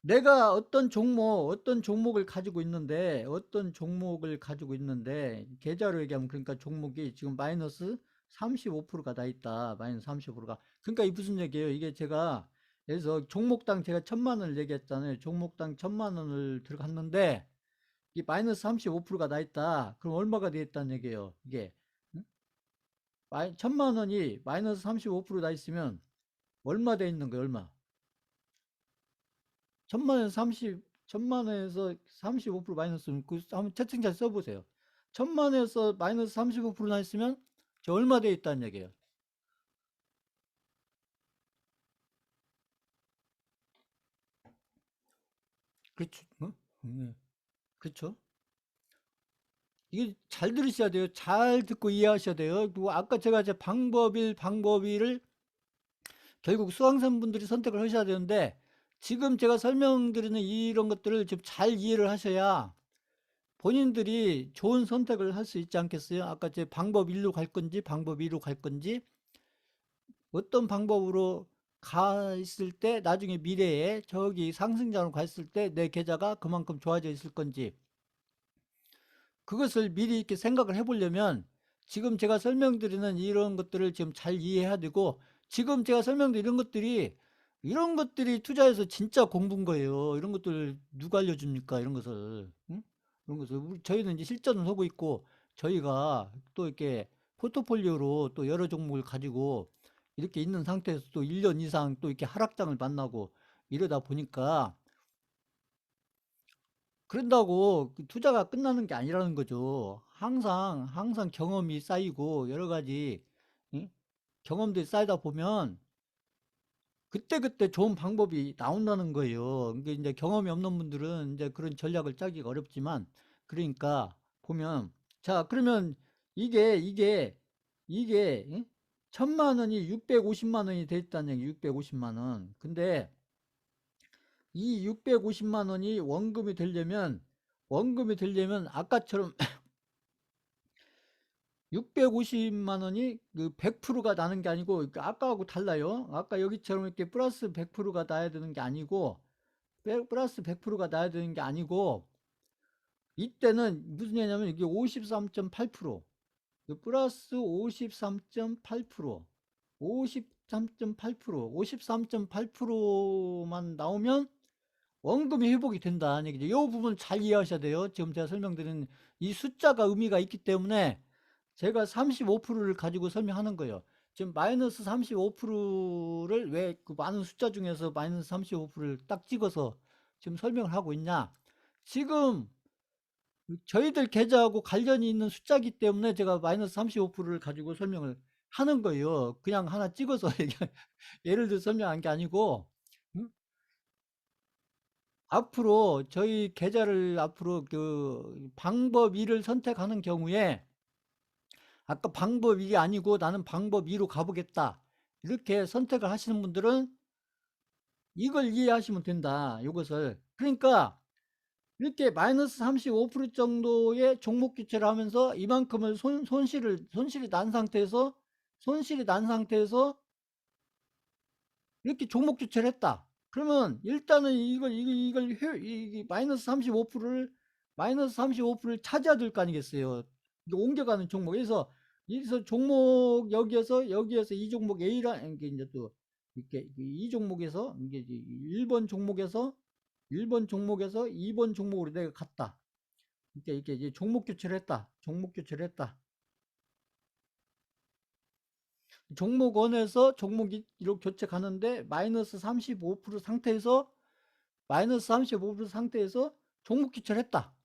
내가 어떤 종목을 가지고 있는데 계좌로 얘기하면, 그러니까 종목이 지금 마이너스 35%가 나 있다. 마이너스 35%가. 그러니까 이 무슨 얘기예요? 이게 제가 그래서 종목당 제가 1,000만 원을 얘기했잖아요. 종목당 1,000만 원을 들어갔는데 이 마이너스 35%가 나 있다. 그럼 얼마가 되겠다는 얘기예요. 이게 응? 1,000만 원이 마이너스 35%나 있으면 얼마 돼 있는 거예요? 얼마? 1,000만 원에서 35% 마이너스는 그 한번 채팅창 써보세요. 1,000만 원에서 마이너스 35%나 있으면 저 얼마 돼 있다는 얘기예요. 그렇죠. 어? 네. 그렇죠. 이게 잘 들으셔야 돼요. 잘 듣고 이해하셔야 돼요. 그리고 아까 제가 이제 방법일을 결국 수강생분들이 선택을 하셔야 되는데, 지금 제가 설명드리는 이런 것들을 좀 잘 이해를 하셔야 본인들이 좋은 선택을 할 수 있지 않겠어요? 아까 제 방법 1로 갈 건지 방법 2로 갈 건지, 어떤 방법으로 가 있을 때 나중에 미래에 저기 상승장으로 갔을 때 내 계좌가 그만큼 좋아져 있을 건지, 그것을 미리 이렇게 생각을 해보려면 지금 제가 설명드리는 이런 것들을 지금 잘 이해해야 되고, 지금 제가 설명드린 이런 것들이 투자에서 진짜 공부인 거예요. 이런 것들 누가 알려줍니까? 이런 것을. 응? 이런 것을. 저희는 이제 실전을 하고 있고, 저희가 또 이렇게 포트폴리오로 또 여러 종목을 가지고 이렇게 있는 상태에서 또 1년 이상 또 이렇게 하락장을 만나고 이러다 보니까, 그런다고 그 투자가 끝나는 게 아니라는 거죠. 항상 경험이 쌓이고 여러 가지 응? 경험들이 쌓이다 보면 그때그때 좋은 방법이 나온다는 거예요. 이게 이제 경험이 없는 분들은 이제 그런 전략을 짜기가 어렵지만, 그러니까 보면, 자, 그러면 이게 응? 1,000만 원이 650만 원이 됐다는 얘기. 650만 원. 근데 이 650만 원이 원금이 되려면 아까처럼 650만 원이 그 100%가 나는 게 아니고, 그러니까 아까하고 달라요. 아까 여기처럼 이렇게 플러스 100%가 나야 되는 게 아니고, 플러스 100%가 나야 되는 게 아니고, 이때는 무슨 얘기냐면 이게 53.8%, 플러스 53.8%, 53.8%, 53.8%만 나오면 원금이 회복이 된다는 얘기죠. 이 부분 잘 이해하셔야 돼요. 지금 제가 설명드린 이 숫자가 의미가 있기 때문에 제가 35%를 가지고 설명하는 거예요. 지금 마이너스 35%를 왜 그 많은 숫자 중에서 마이너스 35%를 딱 찍어서 지금 설명을 하고 있냐. 지금 저희들 계좌하고 관련이 있는 숫자기 때문에 제가 마이너스 35%를 가지고 설명을 하는 거예요. 그냥 하나 찍어서 예를 들어 설명한 게 아니고, 음? 앞으로 저희 계좌를 앞으로 그 방법 2를 선택하는 경우에 아까 방법 1이 아니고 나는 방법 2로 가보겠다. 이렇게 선택을 하시는 분들은 이걸 이해하시면 된다. 이것을. 그러니까 이렇게 마이너스 35% 정도의 종목 교체를 하면서 이만큼을 손실이 난 상태에서 이렇게 종목 교체를 했다. 그러면 일단은 이 마이너스 35%를 찾아야 될 거 아니겠어요. 옮겨가는 종목에서 종목 여기에서 이 종목 A라 이게 이제 또 이렇게 이 종목에서 이게 1번 종목에서 2번 종목으로 내가 갔다. 이렇게 이제 종목 교체를 했다. 종목 1에서 종목 2로 교체 가는데 마이너스 35% 상태에서 종목 교체를 했다.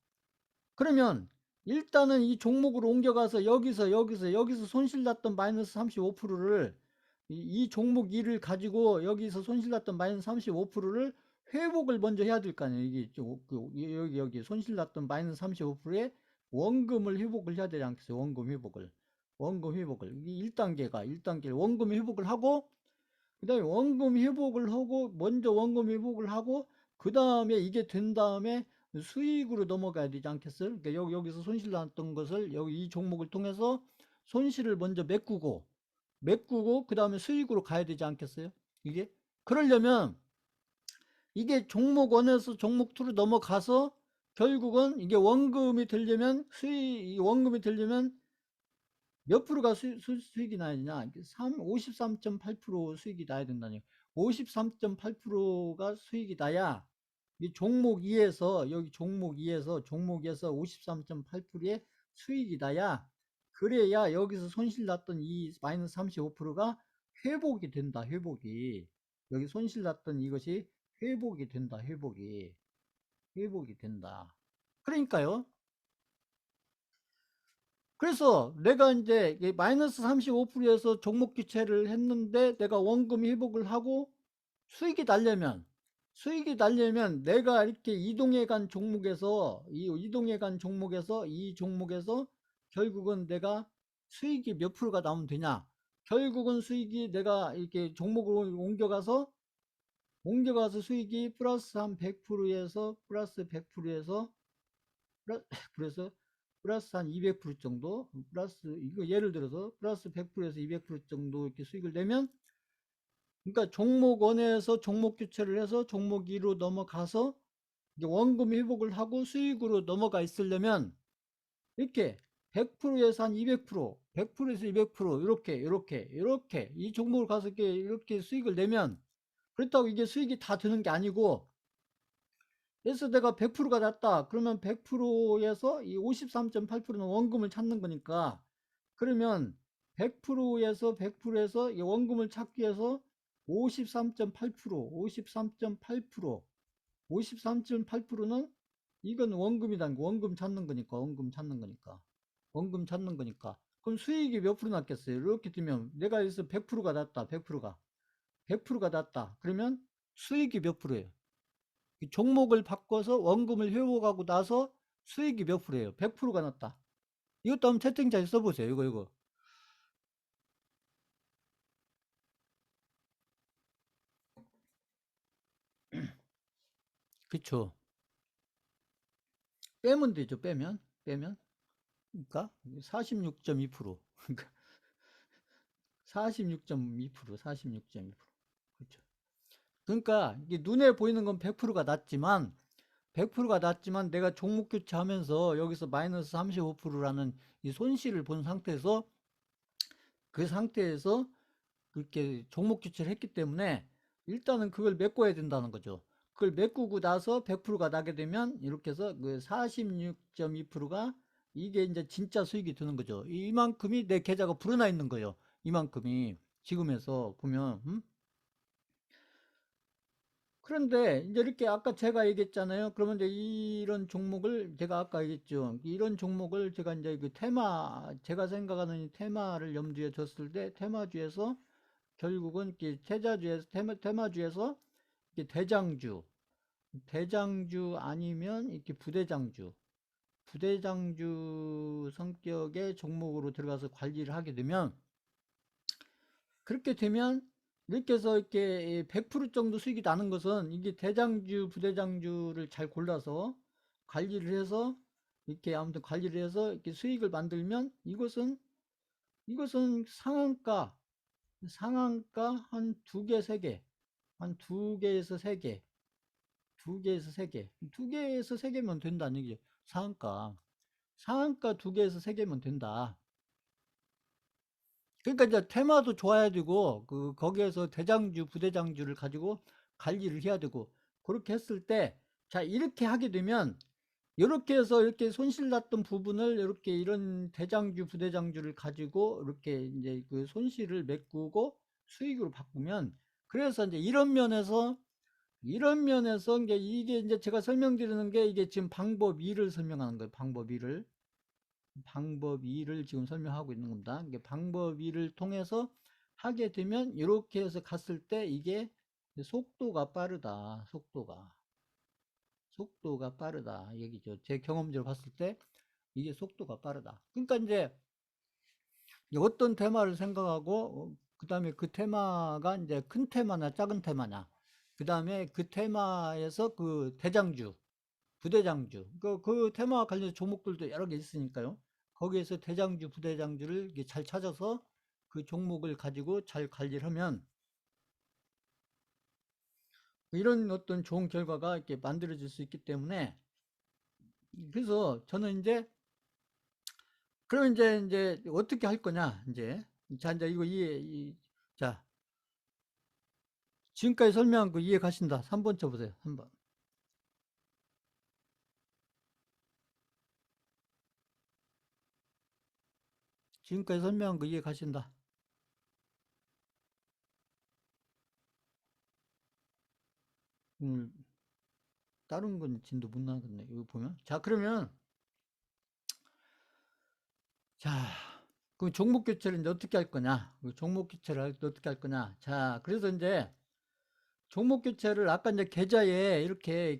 그러면 일단은 이 종목으로 옮겨가서 여기서 손실 났던 마이너스 35%를 이 종목 2를 가지고 여기서 손실 났던 마이너스 35%를 회복을 먼저 해야 될 거 아니에요. 이게 여기 손실 났던 마이너스 35%의 원금을 회복을 해야 되지 않겠어요? 원금 회복을. 이 1단계를 원금 회복을 하고, 그 다음에 먼저 원금 회복을 하고, 그 다음에 이게 된 다음에 수익으로 넘어가야 되지 않겠어요? 그러니까 여기서 손실 났던 것을 여기 이 종목을 통해서 손실을 먼저 메꾸고, 그 다음에 수익으로 가야 되지 않겠어요? 이게? 그러려면 이게 종목 1에서 종목 2로 넘어가서 결국은 이게 원금이 되려면 몇 프로가 수익이 나야 되냐? 53.8% 수익이 나야 된다니. 53.8%가 수익이 나야 이 종목 2에서 여기 종목 2에서 53.8%의 수익이 나야, 그래야 여기서 손실 났던 이 마이너스 35%가 회복이 된다. 여기 손실 났던 이것이 회복이 된다. 그러니까요. 그래서 내가 이제 마이너스 35%에서 종목 교체를 했는데 내가 원금 회복을 하고 수익이 날려면 내가 이렇게 이동해 간 종목에서 이 종목에서 결국은 내가 수익이 몇 프로가 나오면 되냐? 결국은 수익이 내가 이렇게 종목으로 옮겨가서 수익이 플러스 한 100%에서 그래서 플러스 한 200% 정도, 이거 예를 들어서 플러스 100%에서 200% 정도 이렇게 수익을 내면, 그러니까 종목 1에서 종목 교체를 해서 종목 2로 넘어가서 이제 원금 회복을 하고 수익으로 넘어가 있으려면 이렇게 100%에서 한 200%, 100%에서 200% 이렇게 이 종목을 가서 이렇게 수익을 내면, 그렇다고 이게 수익이 다 되는 게 아니고, 그래서 내가 100%가 났다. 그러면 100%에서 이 53.8%는 원금을 찾는 거니까, 그러면 100%에서 이 원금을 찾기 위해서 53.8%는 이건 원금이란 거, 원금 찾는 거니까. 그럼 수익이 몇 프로 났겠어요? 이렇게 되면 내가 여기서 100%가 났다. 100%가 났다. 그러면 수익이 몇 프로예요? 종목을 바꿔서 원금을 회복하고 나서 수익이 몇 프로예요? 100%가 났다. 이것도 한번 채팅창에 써보세요. 이거. 그쵸. 빼면 되죠. 빼면. 그러니까 46.2%. 그러니까 46.2%. 그렇죠. 그러니까 이게 눈에 보이는 건 100%가 낮지만 내가 종목 교체하면서 여기서 마이너스 35%라는 이 손실을 본 상태에서 그 상태에서 그렇게 종목 교체를 했기 때문에 일단은 그걸 메꿔야 된다는 거죠. 그걸 메꾸고 나서 100%가 나게 되면 이렇게 해서 그 46.2%가 이게 이제 진짜 수익이 드는 거죠. 이만큼이 내 계좌가 불어나 있는 거예요. 이만큼이 지금에서 보면 그런데 이제 이렇게 아까 제가 얘기했잖아요. 그러면 이제 이런 종목을 제가 아까 얘기했죠. 이런 종목을 제가 이제 그 테마 제가 생각하는 이 테마를 염두에 뒀을 때 테마주에서 결국은 이렇게 태자주에서 테마주에서 이렇게 대장주 아니면 이렇게 부대장주 성격의 종목으로 들어가서 관리를 하게 되면 그렇게 되면 이렇게 해서 이렇게 100% 정도 수익이 나는 것은 이게 대장주, 부대장주를 잘 골라서 관리를 해서 이렇게 아무튼 관리를 해서 이렇게 수익을 만들면 이것은 상한가 한 두 개, 세 개, 한 두 개에서 세 개, 두 개에서 세 개, 두 개에서 세 개면 된다는 얘기죠. 상한가 두 개에서 세 개면 된다. 그러니까 이제 테마도 좋아야 되고 거기에서 대장주, 부대장주를 가지고 관리를 해야 되고 그렇게 했을 때 자 이렇게 하게 되면 이렇게 해서 이렇게 손실 났던 부분을 이렇게 이런 대장주, 부대장주를 가지고 이렇게 이제 그 손실을 메꾸고 수익으로 바꾸면 그래서 이제 이런 면에서 이게 이제 제가 설명드리는 게 이게 지금 방법 2를 설명하는 거예요. 방법 2를 지금 설명하고 있는 겁니다. 이게 방법 2를 통해서 하게 되면 이렇게 해서 갔을 때 이게 속도가 빠르다. 속도가 빠르다 얘기죠. 제 경험적으로 봤을 때 이게 속도가 빠르다. 그러니까 이제 어떤 테마를 생각하고 그 다음에 그 테마가 이제 큰 테마나 작은 테마냐 그 다음에 그 테마에서 그 대장주 부대장주 그 테마와 관련 종목들도 여러 개 있으니까요. 거기에서 대장주 부대장주를 잘 찾아서 그 종목을 가지고 잘 관리를 하면 이런 어떤 좋은 결과가 이렇게 만들어질 수 있기 때문에 그래서 저는 이제 그럼 이제 어떻게 할 거냐 자 이제 이거 자 지금까지 설명한 거 이해 가신다. 3번 쳐보세요. 3번. 지금까지 설명한 거 이해 가신다. 다른 건 진도 못 나겠네. 이거 보면. 자, 그러면, 자, 그 종목 교체를 이제 어떻게 할 거냐? 그 종목 교체를 어떻게 할 거냐? 자, 그래서 이제 종목 교체를 아까 이제 계좌에 이렇게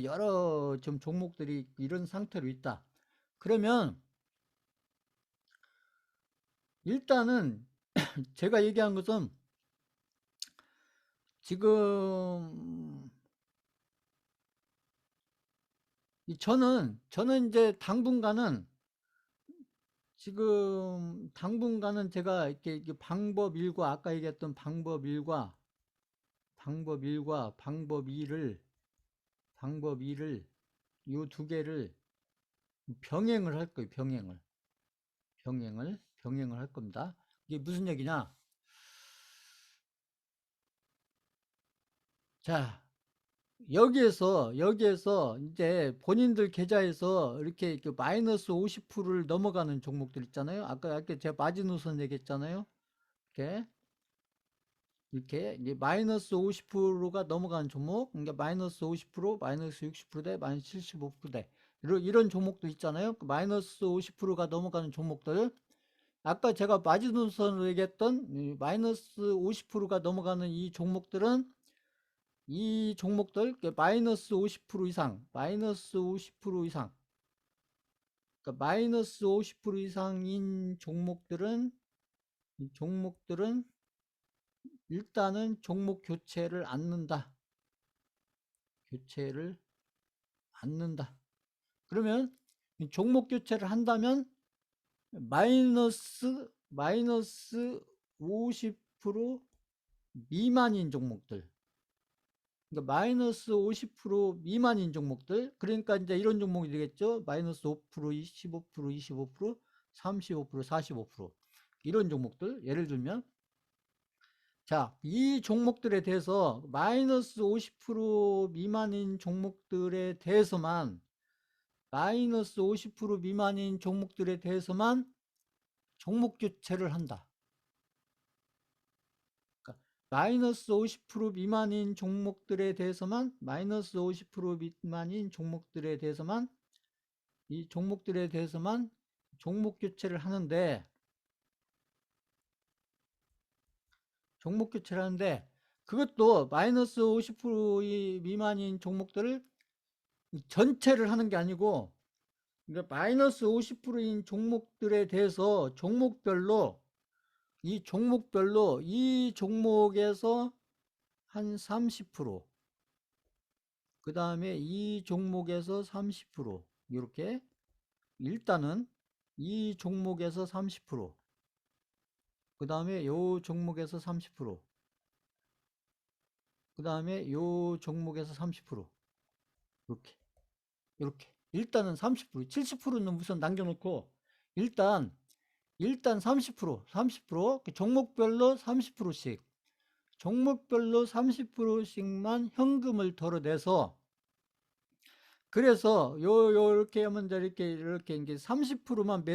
여러 좀 종목들이 이런 상태로 있다. 그러면 일단은 제가 얘기한 것은 지금 저는 이제 당분간은 제가 이렇게 방법 1과 아까 얘기했던 방법 1과 방법 2를 요 두 개를 병행을 할 거예요. 병행을 할 겁니다. 이게 무슨 얘기냐? 자, 여기에서 이제 본인들 계좌에서 이렇게 그 마이너스 50%를 넘어가는 종목들 있잖아요. 아까 제가 마지노선 얘기했잖아요. 이렇게 이제 마이너스 50%가 넘어가는 종목, 그러니까 마이너스 50%, 마이너스 60%대, 마이너스 75%대 이런 종목도 있잖아요. 그 마이너스 50%가 넘어가는 종목들. 아까 제가 마지노선으로 얘기했던 마이너스 50%가 넘어가는 이 종목들 마이너스 50% 이상, 그러니까 마이너스 50% 이상인 종목들은 일단은 종목 교체를 않는다. 그러면 종목 교체를 한다면 마이너스 50% 미만인 종목들. 그러니까 마이너스 50% 미만인 종목들. 그러니까 이제 이런 종목이 되겠죠. 마이너스 5%, 15%, 25%, 35%, 45%. 이런 종목들. 예를 들면 자, 이 종목들에 대해서 마이너스 50% 미만인 종목들에 대해서만 마이너스 50% 미만인 종목들에 대해서만 종목 교체를 한다. 그러니까 마이너스 50% 미만인 종목들에 대해서만 마이너스 50% 미만인 종목들에 대해서만 이 종목들에 대해서만 종목 교체를 하는데 그것도 마이너스 50% 미만인 종목들을 전체를 하는 게 아니고 그러니까 마이너스 50%인 종목들에 대해서 종목별로 이 종목에서 한 30%, 그 다음에 이 종목에서 30%, 이렇게 일단은 이 종목에서 30%, 그 다음에 요 종목에서 30%, 그 다음에 요 종목에서 30%, 이렇게 일단은 30%, 70%는 우선 남겨놓고 일단 30% 종목별로 30%씩만 현금을 덜어내서, 그래서 요렇게 하면 이렇게 이제 30%만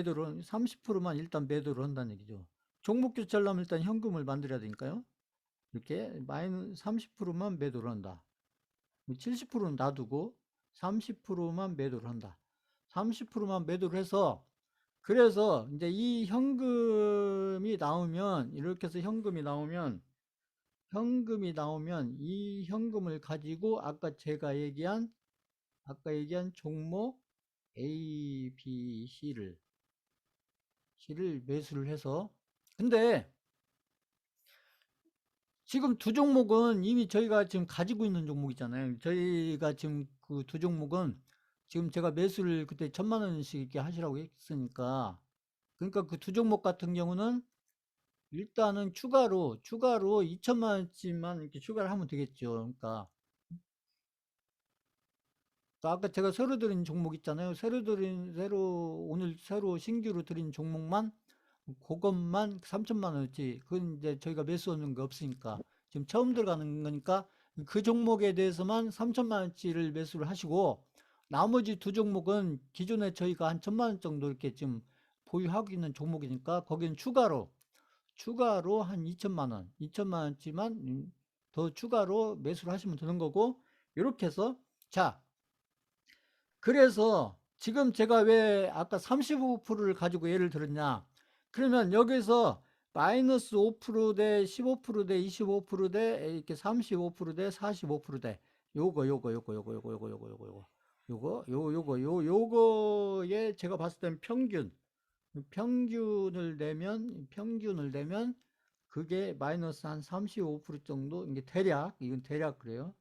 일단 매도를 한다는 얘기죠. 종목 교체를 하면 일단 현금을 만들어야 되니까요. 이렇게 마이너스 30%만 매도를 한다. 70%는 놔두고 30%만 매도를 한다. 30%만 매도를 해서, 그래서 이제 이 현금이 나오면, 이렇게 해서 현금이 나오면 이 현금을 가지고 아까 얘기한 종목 A, B, C를 매수를 해서, 근데 지금 두 종목은 이미 저희가 지금 가지고 있는 종목이잖아요. 저희가 지금 그 두 종목은 지금 제가 매수를 그때 1,000만 원씩 이렇게 하시라고 했으니까, 그러니까 그 두 종목 같은 경우는 일단은 추가로 2,000만 원치만 이렇게 추가를 하면 되겠죠. 그러니까 아까 제가 새로 들인 종목 있잖아요. 오늘 새로 신규로 들인 종목만, 그것만 3,000만 원어치. 그건 이제 저희가 매수하는 거 없으니까. 지금 처음 들어가는 거니까 그 종목에 대해서만 3,000만 원치를 매수를 하시고, 나머지 두 종목은 기존에 저희가 한 1,000만 원 정도 이렇게 지금 보유하고 있는 종목이니까 거기는 추가로 한 2천만 원치만 더 추가로 매수를 하시면 되는 거고, 이렇게 해서, 자, 그래서 지금 제가 왜 아까 35%를 가지고 예를 들었냐. 그러면 여기서 마이너스 5%대 15%대 25%대 이렇게 35%대 45%대 요거에 제가 봤을 땐 평균을 내면 그게 마이너스 한 35% 정도, 이게 이건 대략 그래요.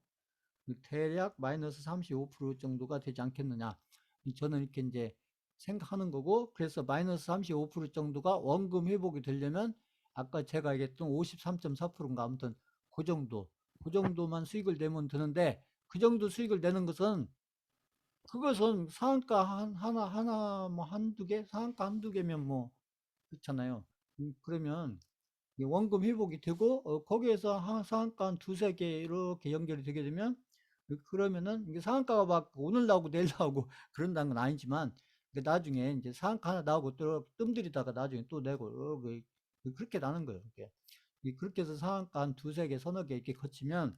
대략 마이너스 35% 정도가 되지 않겠느냐. 저는 이렇게 이제 생각하는 거고, 그래서 마이너스 35% 정도가 원금 회복이 되려면 아까 제가 얘기했던 53.4%인가 아무튼 그 정도만 수익을 내면 되는데, 그 정도 수익을 내는 것은 그것은 상한가 하나 뭐 한두 개, 상한가 한두 개면 뭐 그렇잖아요. 그러면 원금 회복이 되고, 거기에서 상한가 한 두세 개 이렇게 연결이 되게 되면, 그러면은 이게 상한가가 막 오늘 나오고 내일 나오고 그런다는 건 아니지만, 나중에 이제 상한가 하나 나오고 또 뜸들이다가 나중에 또 내고 그렇게 나는 거예요. 그렇게 해서 상한가 한 두세 개, 서너 개 이렇게 거치면,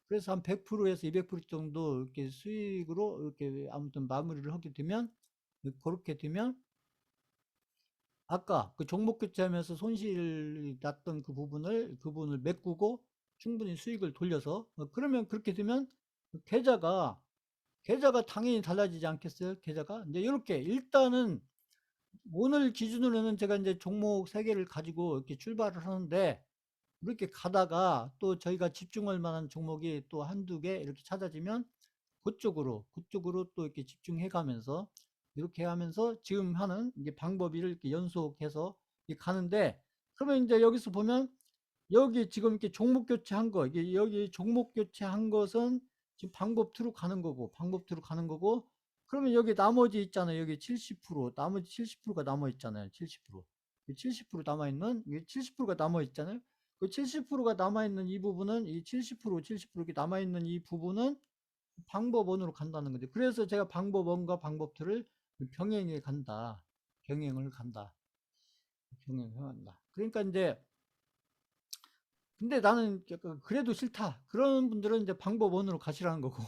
그래서 한 100%에서 200% 정도 이렇게 수익으로 이렇게 아무튼 마무리를 하게 되면, 그렇게 되면 아까 그 종목 교체하면서 손실 났던 그 부분을 메꾸고 충분히 수익을 돌려서, 그러면 그렇게 되면 계좌가 당연히 달라지지 않겠어요? 계좌가 이제 이렇게 일단은 오늘 기준으로는 제가 이제 종목 세 개를 가지고 이렇게 출발을 하는데, 이렇게 가다가 또 저희가 집중할 만한 종목이 또 한두 개 이렇게 찾아지면 그쪽으로 또 이렇게 집중해 가면서, 이렇게 하면서 지금 하는 이게 방법을 이렇게 연속해서 가는데, 그러면 이제 여기서 보면 여기 지금 이렇게 종목 교체한 거, 이게 여기 종목 교체한 것은 지금 방법2로 가는 거고, 그러면 여기 나머지 있잖아요. 여기 70%, 나머지 70%가 남아 있잖아요. 70%. 70% 남아 있는, 이게 70%가 남아 있잖아요. 그 70%가 남아있는 이 부분은 이 70% 이렇게 남아있는 이 부분은 방법 1으로 간다는 거죠. 그래서 제가 방법 1과 방법 2를 병행해 간다. 병행을 간다. 병행해 간다. 그러니까 이제 근데 나는 약간 그래도 싫다. 그런 분들은 이제 방법 1으로 가시라는 거고.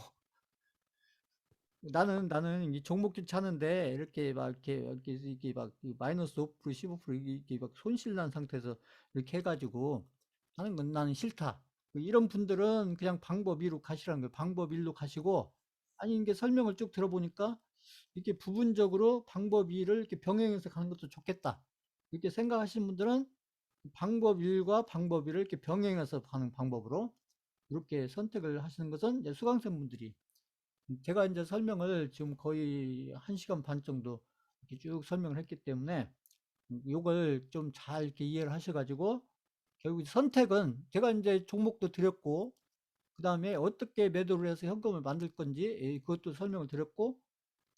나는 이 종목 괜찮은데 이렇게 막 이렇게 막 마이너스 5% 15% 이렇게 막 손실 난 상태에서 이렇게 해가지고 하는 건 나는 싫다. 이런 분들은 그냥 방법 2로 가시라는 거예요. 방법 1로 가시고 아니 이게 설명을 쭉 들어보니까 이렇게 부분적으로 방법 2를 이렇게 병행해서 가는 것도 좋겠다. 이렇게 생각하시는 분들은 방법 1과 방법 2를 이렇게 병행해서 가는 방법으로 이렇게 선택을 하시는 것은 이제 수강생 분들이 제가 이제 설명을 지금 거의 1시간 반 정도 이렇게 쭉 설명을 했기 때문에 요걸 좀 잘 이렇게 이해를 하셔가지고 결국 선택은 제가 이제 종목도 드렸고 그다음에 어떻게 매도를 해서 현금을 만들 건지 그것도 설명을 드렸고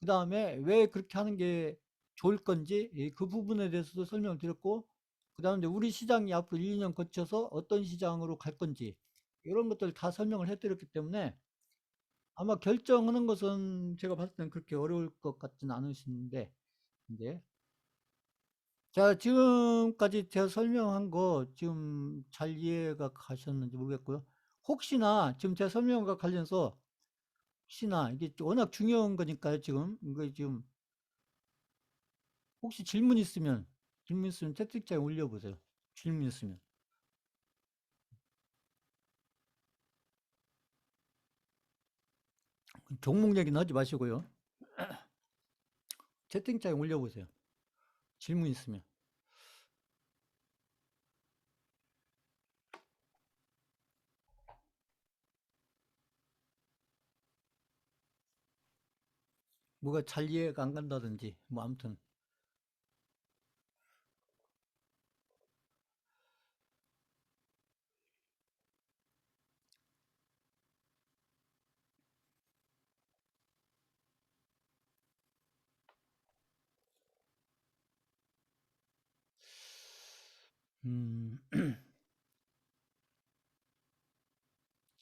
그다음에 왜 그렇게 하는 게 좋을 건지 그 부분에 대해서도 설명을 드렸고 그다음에 이제 우리 시장이 앞으로 1, 2년 거쳐서 어떤 시장으로 갈 건지 이런 것들 다 설명을 해드렸기 때문에 아마 결정하는 것은 제가 봤을 때는 그렇게 어려울 것 같지는 않으신데 이제 자 지금까지 제가 설명한 거 지금 잘 이해가 가셨는지 모르겠고요. 혹시나 지금 제가 설명과 관련해서 혹시나 이게 워낙 중요한 거니까요. 지금 이거 지금 혹시 질문 있으면 채팅창에 올려보세요. 질문 있으면 종목 얘기는 하지 마시고요. 채팅창에 올려보세요. 질문 있으면 뭐가 잘 이해가 안 간다든지 뭐 아무튼 음,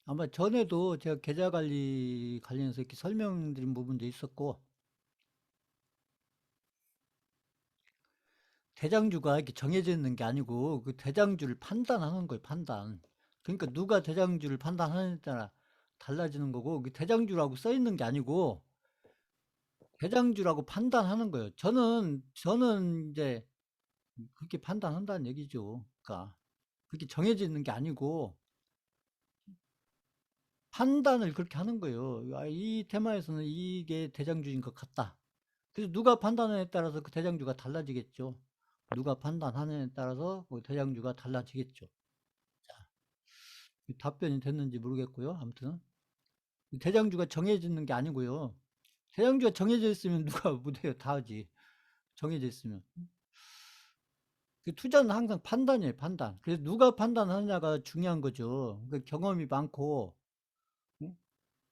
아마 전에도 제가 계좌 관리 관련해서 이렇게 설명드린 부분도 있었고, 대장주가 이렇게 정해져 있는 게 아니고, 그 대장주를 판단하는 거예요, 판단. 그러니까 누가 대장주를 판단하느냐에 따라 달라지는 거고, 그 대장주라고 써 있는 게 아니고, 대장주라고 판단하는 거예요. 저는 이제 그렇게 판단한다는 얘기죠. 그러니까, 그렇게 정해져 있는 게 아니고, 판단을 그렇게 하는 거예요. 아, 이 테마에서는 이게 대장주인 것 같다. 그래서 누가 판단하느냐에 따라서 그 대장주가 달라지겠죠. 누가 판단하느냐에 따라서 그 대장주가 달라지겠죠. 답변이 됐는지 모르겠고요. 아무튼 대장주가 정해지는 게 아니고요. 대장주가 정해져 있으면 누가 못해요. 다 하지. 정해져 있으면. 그 투자는 항상 판단이에요. 판단. 그래서 누가 판단하느냐가 중요한 거죠. 그 경험이 많고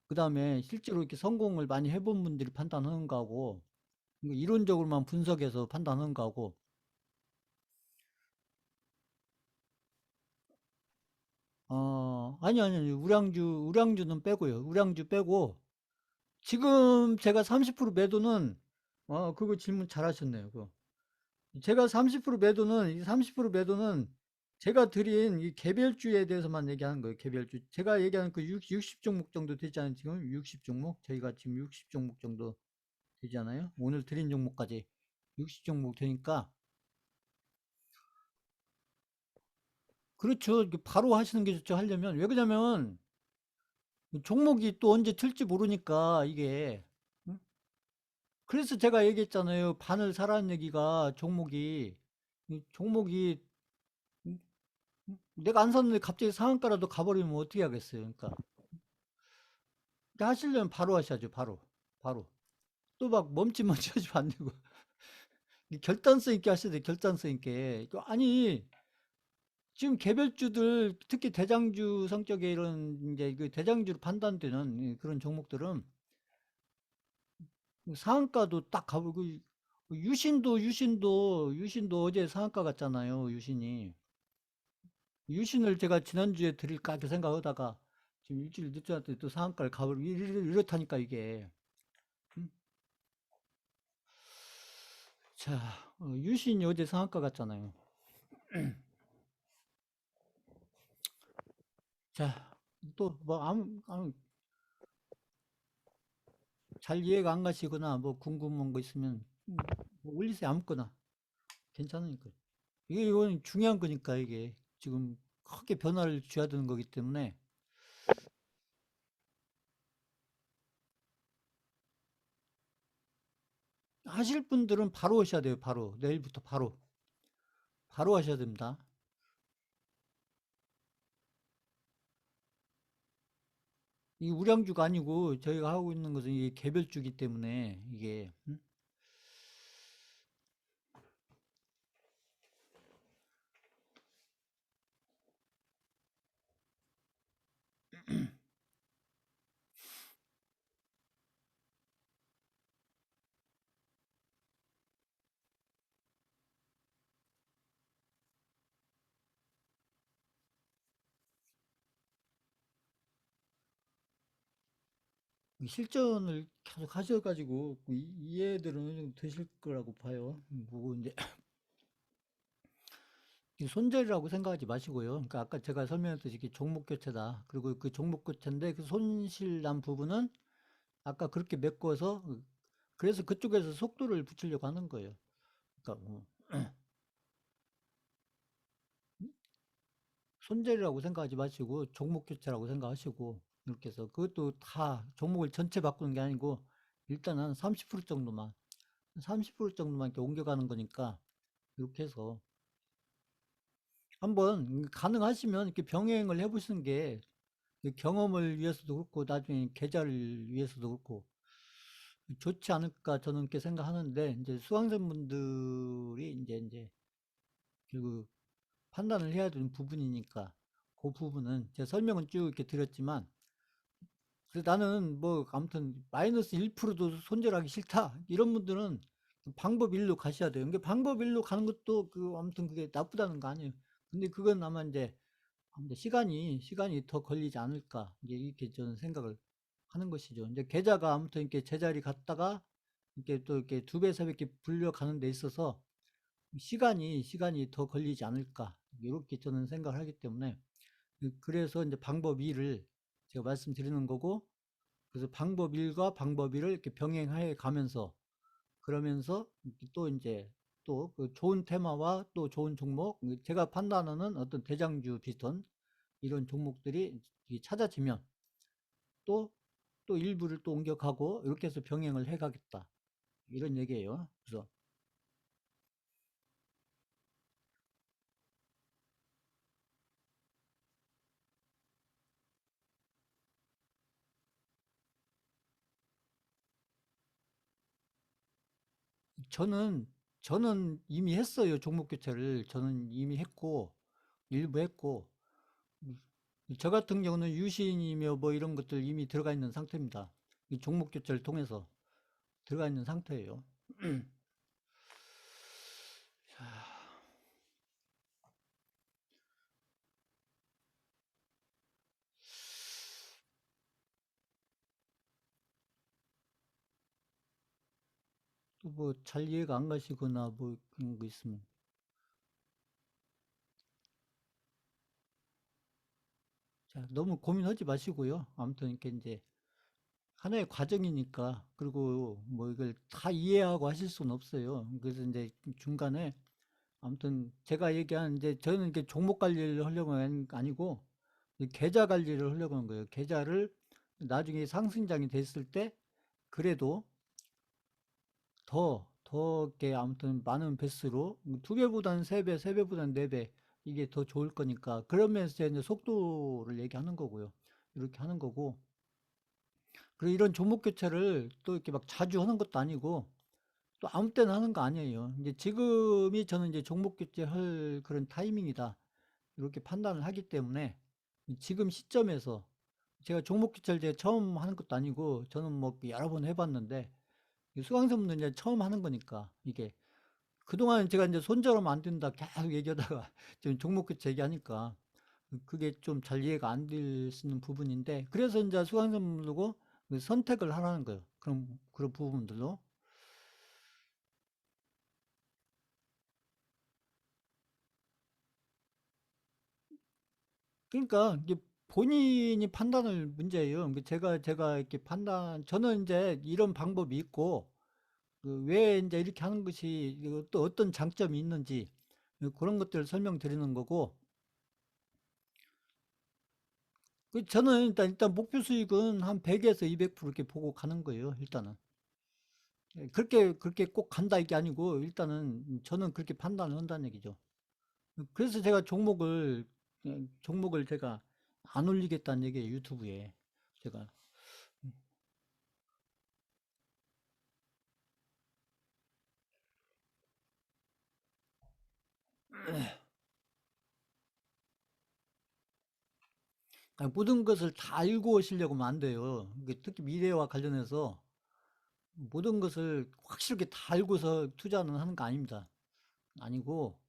그다음에 실제로 이렇게 성공을 많이 해본 분들이 판단하는 거하고 이론적으로만 분석해서 판단하는 거하고 아니. 우량주는 빼고요. 우량주 빼고, 지금 제가 30% 매도는, 그거 질문 잘 하셨네요. 그거. 제가 30% 매도는, 이 30% 매도는 제가 드린 이 개별주에 대해서만 얘기하는 거예요. 개별주. 제가 얘기하는 그 60종목 정도 되잖아요. 지금 60종목. 저희가 지금 60종목 정도 되잖아요. 오늘 드린 종목까지 60종목 되니까. 그렇죠. 바로 하시는 게 좋죠. 하려면. 왜 그러냐면, 종목이 또 언제 틀지 모르니까 이게 응? 그래서 제가 얘기했잖아요. 바늘 사라는 얘기가 종목이 종목이 응? 내가 안 샀는데 갑자기 상한가라도 가버리면 어떻게 하겠어요. 그러니까 하시려면 바로 하셔야죠. 바로 또 막 멈칫멈칫 하시면 안 되고 결단성 있게 하셔야 돼요. 결단성 있게 아니 지금 개별주들 특히 대장주 성격의 이런 이제 그 대장주로 판단되는 그런 종목들은 상한가도 딱 가보고 유신도 어제 상한가 갔잖아요. 유신이 유신을 제가 지난주에 드릴까 이렇게 생각하다가 지금 일주일 늦었더니 또 상한가를 가버리고 이렇다니까 이게. 음? 자, 유신이 어제 상한가 갔잖아요. 자, 또 뭐 잘 이해가 안 가시거나 뭐 궁금한 거 있으면 뭐 올리세요. 아무거나 괜찮으니까. 이게 이건 중요한 거니까 이게 지금 크게 변화를 줘야 되는 거기 때문에 하실 분들은 바로 오셔야 돼요. 바로 내일부터 바로 하셔야 됩니다. 이 우량주가 아니고 저희가 하고 있는 것은 이게 개별주기 때문에 이게 실전을 계속 하셔가지고 이해들은 어느 정도 되실 거라고 봐요. 뭐 이제 손절이라고 생각하지 마시고요. 그러니까 아까 제가 설명했듯이 이게 종목 교체다. 그리고 그 종목 교체인데 그 손실 난 부분은 아까 그렇게 메꿔서 그래서 그쪽에서 속도를 붙이려고 하는 거예요. 그러니까 손절이라고 생각하지 마시고 종목 교체라고 생각하시고 이렇게 해서 그것도 다 종목을 전체 바꾸는 게 아니고 일단 한 30% 정도만 30% 정도만 이렇게 옮겨가는 거니까 이렇게 해서 한번 가능하시면 이렇게 병행을 해보시는 게 경험을 위해서도 그렇고 나중에 계좌를 위해서도 그렇고 좋지 않을까 저는 그렇게 생각하는데 이제 수강생분들이 이제 결국 판단을 해야 되는 부분이니까 그 부분은 제가 설명은 쭉 이렇게 드렸지만 그래서 나는 뭐 아무튼 마이너스 1%도 손절하기 싫다 이런 분들은 방법 일로 가셔야 돼요. 그러니까 방법 일로 가는 것도 아무튼 그게 나쁘다는 거 아니에요. 근데 그건 아마 이제 아무튼 시간이 더 걸리지 않을까 이제 이렇게 저는 생각을 하는 것이죠. 이제 계좌가 아무튼 이렇게 제자리 갔다가 이렇게 또 이렇게 두 배, 세 배 이렇게 불려가는 데 있어서 시간이 더 걸리지 않을까 이렇게 저는 생각을 하기 때문에 그래서 이제 방법 2를 제가 말씀드리는 거고 그래서 방법 1과 방법 2를 이렇게 병행해 가면서 그러면서 또 이제 또 그 좋은 테마와 또 좋은 종목 제가 판단하는 어떤 대장주 비슷한 이런 종목들이 찾아지면 또 일부를 또 옮겨가고 이렇게 해서 병행을 해 가겠다 이런 얘기예요. 그래서 저는 이미 했어요. 종목 교체를 저는 이미 했고 일부 했고 저 같은 경우는 유신이며 뭐 이런 것들 이미 들어가 있는 상태입니다. 이 종목 교체를 통해서 들어가 있는 상태예요. 또 뭐 잘 이해가 안 가시거나 뭐 그런 거 있으면 자, 너무 고민하지 마시고요. 아무튼 이렇게 이제 하나의 과정이니까 그리고 뭐 이걸 다 이해하고 하실 수는 없어요. 그래서 이제 중간에 아무튼 제가 얘기한 이제 저는 이게 종목 관리를 하려고 하는 게 아니고 계좌 관리를 하려고 하는 거예요. 계좌를 나중에 상승장이 됐을 때 그래도 이렇게 아무튼 많은 배수로 두 배보다는 세 배, 세 배보다는 네 배 이게 더 좋을 거니까 그러면서 이제 속도를 얘기하는 거고요. 이렇게 하는 거고 그리고 이런 종목 교체를 또 이렇게 막 자주 하는 것도 아니고 또 아무 때나 하는 거 아니에요. 이제 지금이 저는 이제 종목 교체할 그런 타이밍이다. 이렇게 판단을 하기 때문에 지금 시점에서 제가 종목 교체를 제가 처음 하는 것도 아니고 저는 뭐 여러 번 해봤는데 수강생분들 이제 처음 하는 거니까 이게 그동안 제가 이제 손절하면 안 된다 계속 얘기하다가 지금 종목 교체 얘기하니까 그게 좀 잘 이해가 안 될 수 있는 부분인데, 그래서 이제 수강생분들고 선택을 하라는 거예요. 그런 부분들로. 그러니까 이게 본인이 판단을 문제예요. 그 제가 이렇게 저는 이제 이런 방법이 있고, 왜 이제 이렇게 하는 것이 또 어떤 장점이 있는지 그런 것들을 설명드리는 거고, 저는 일단 목표 수익은 한 100에서 200% 이렇게 보고 가는 거예요, 일단은. 그렇게 꼭 간다 이게 아니고, 일단은 저는 그렇게 판단을 한다는 얘기죠. 그래서 제가 종목을 제가 안 올리겠다는 얘기예요, 유튜브에. 제가. 모든 것을 다 알고 오시려고 하면 안 돼요. 특히 미래와 관련해서 모든 것을 확실하게 다 알고서 투자는 하는 거 아닙니다. 아니고,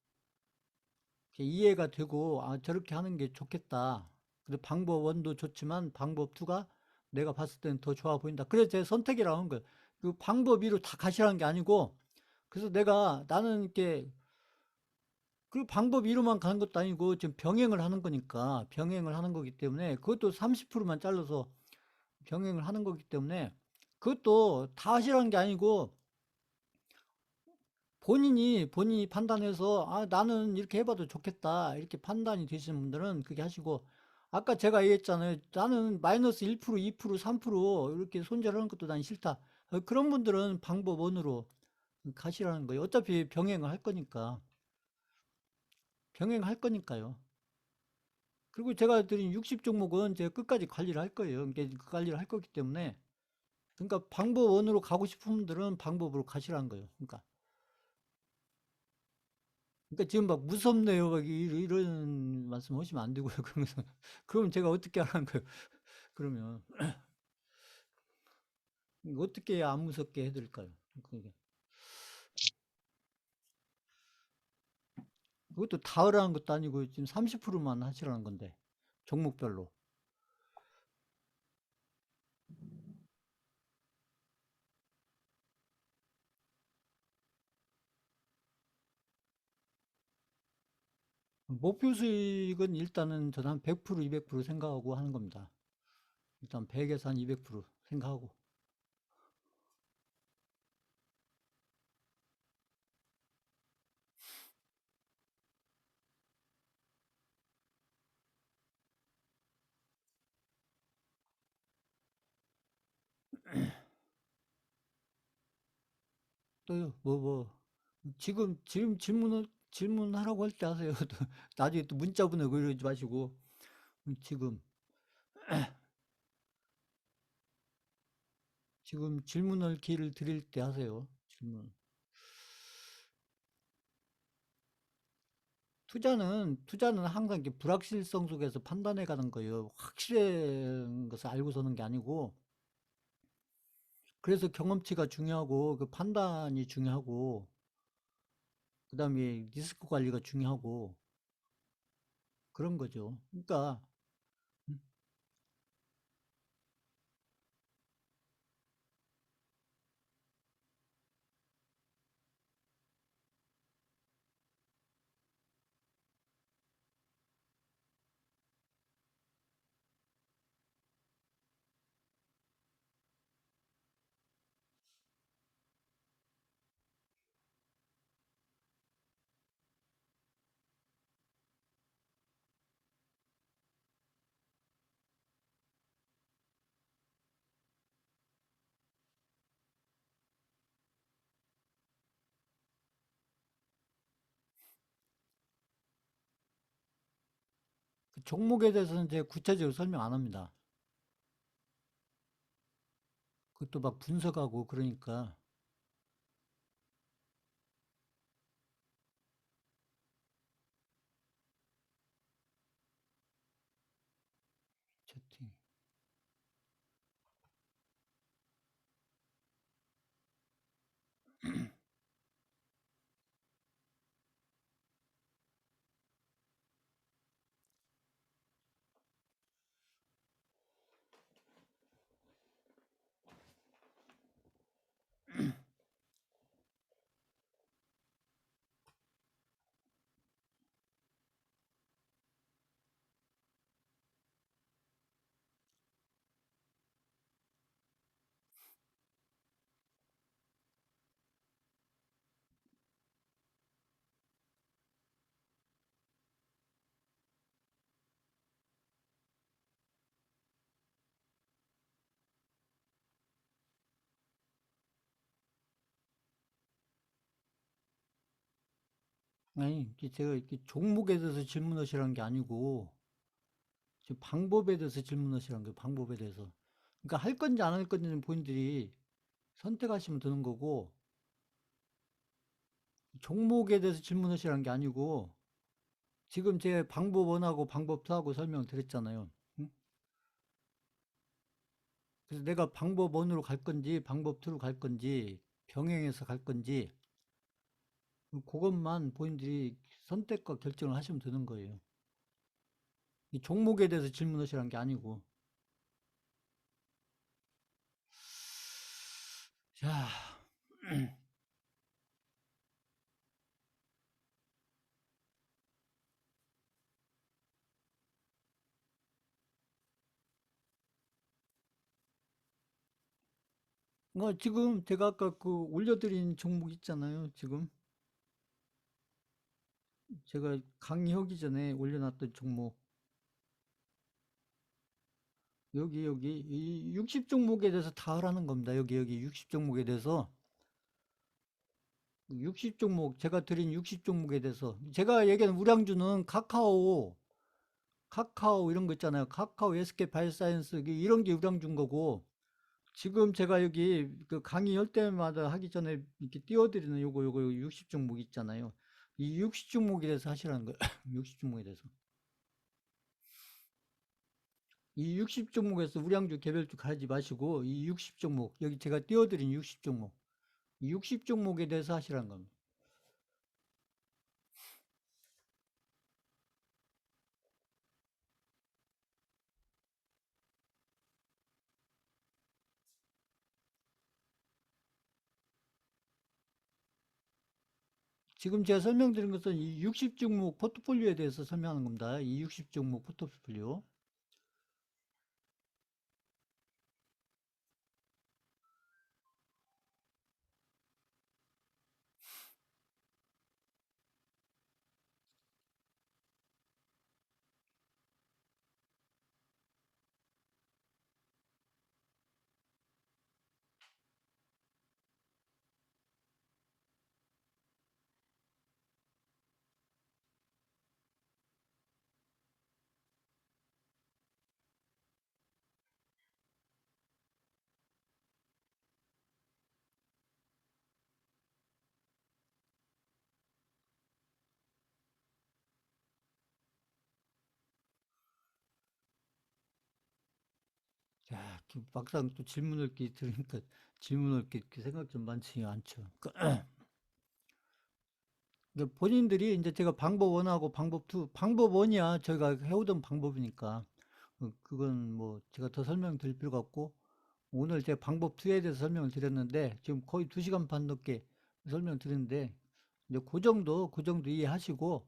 이해가 되고, 아, 저렇게 하는 게 좋겠다. 근데 방법 1도 좋지만 방법 2가 내가 봤을 때는 더 좋아 보인다. 그래서 제 선택이라고 하는 거예요. 그 방법 2로 다 가시라는 게 아니고, 그래서 나는 이렇게 그 방법 2로만 가는 것도 아니고, 지금 병행을 하는 거니까, 병행을 하는 거기 때문에, 그것도 30%만 잘라서 병행을 하는 거기 때문에, 그것도 다 하시라는 게 아니고, 본인이 판단해서, 아, 나는 이렇게 해봐도 좋겠다. 이렇게 판단이 되시는 분들은 그렇게 하시고, 아까 제가 얘기했잖아요. 나는 마이너스 1%, 2%, 3% 이렇게 손절하는 것도 난 싫다. 그런 분들은 방법 1으로 가시라는 거예요. 어차피 병행을 할 거니까. 병행할 거니까요. 그리고 제가 드린 60 종목은 제가 끝까지 관리를 할 거예요. 그러니까 그 관리를 할 거기 때문에. 그러니까 방법 1으로 가고 싶은 분들은 방법으로 가시라는 거예요. 그러니까 지금 막 무섭네요. 막 이런 말씀 하시면 안 되고요. 그러면서 그러면 제가 어떻게 하라는 거예요? 그러면 어떻게 해야 안 무섭게 해드릴까요? 그게. 그것도 다 하라는 것도 아니고 지금 30%만 하시라는 건데 종목별로. 목표 수익은 일단은 저는 한 100%, 200% 생각하고 하는 겁니다. 일단 100에서 한 200% 생각하고. 또요, 지금 질문하라고 할 때 하세요. 또 나중에 또 문자 보내고 이러지 마시고. 지금, 지금 질문을 기회를 드릴 때 하세요. 질문. 투자는 항상 이렇게 불확실성 속에서 판단해 가는 거예요. 확실한 것을 알고 서는 게 아니고, 그래서 경험치가 중요하고, 그 판단이 중요하고, 그 다음에 리스크 관리가 중요하고, 그런 거죠. 그러니까, 그 종목에 대해서는 제가 구체적으로 설명 안 합니다. 그것도 막 분석하고, 그러니까, 채팅. 아니, 이게 제가 이렇게 종목에 대해서 질문하시라는 게 아니고, 지금 방법에 대해서 질문하시라는 거예요, 방법에 대해서. 그러니까 할 건지 안 할 건지는 본인들이 선택하시면 되는 거고, 종목에 대해서 질문하시라는 게 아니고, 지금 제 방법 1하고 방법 2하고 설명드렸잖아요. 응? 그래서 내가 방법 1으로 갈 건지, 방법 2로 갈 건지, 병행해서 갈 건지, 그것만 본인들이 선택과 결정을 하시면 되는 거예요. 이 종목에 대해서 질문하시라는 게 아니고. 자, 지금 제가 아까 그 올려드린 종목 있잖아요. 지금 제가 강의하기 전에 올려놨던 종목. 여기, 이 60 종목에 대해서 다 하라는 겁니다. 여기 60 종목에 대해서. 60 종목, 제가 드린 60 종목에 대해서. 제가 얘기한 우량주는 카카오 이런 거 있잖아요. 카카오, SK 바이오사이언스, 이런 게 우량주인 거고, 지금 제가 여기 그 강의 열 때마다 하기 전에 이렇게 띄워드리는 요거 60 종목 있잖아요. 이 60 종목에 대해서 하시라는 거예요. 60 종목에 대해서. 이 60 종목에서 우량주, 개별주 가지 마시고, 이 60 종목, 여기 제가 띄워드린 60 종목, 이 60 종목에 대해서 하시라는 겁니다. 지금 제가 설명드린 것은 이 60 종목 포트폴리오에 대해서 설명하는 겁니다. 이 60 종목 포트폴리오. 자, 막상 또 질문을 이렇게 들으니까 질문을 이렇게 생각 좀 많지 않죠. 그러니까 본인들이 이제 제가 방법 1하고 방법 2, 방법 1이야 저희가 해오던 방법이니까 그건 뭐 제가 더 설명드릴 필요가 없고 오늘 제가 방법 2에 대해서 설명을 드렸는데 지금 거의 2시간 반 넘게 설명드렸는데 이제 그 정도 이해하시고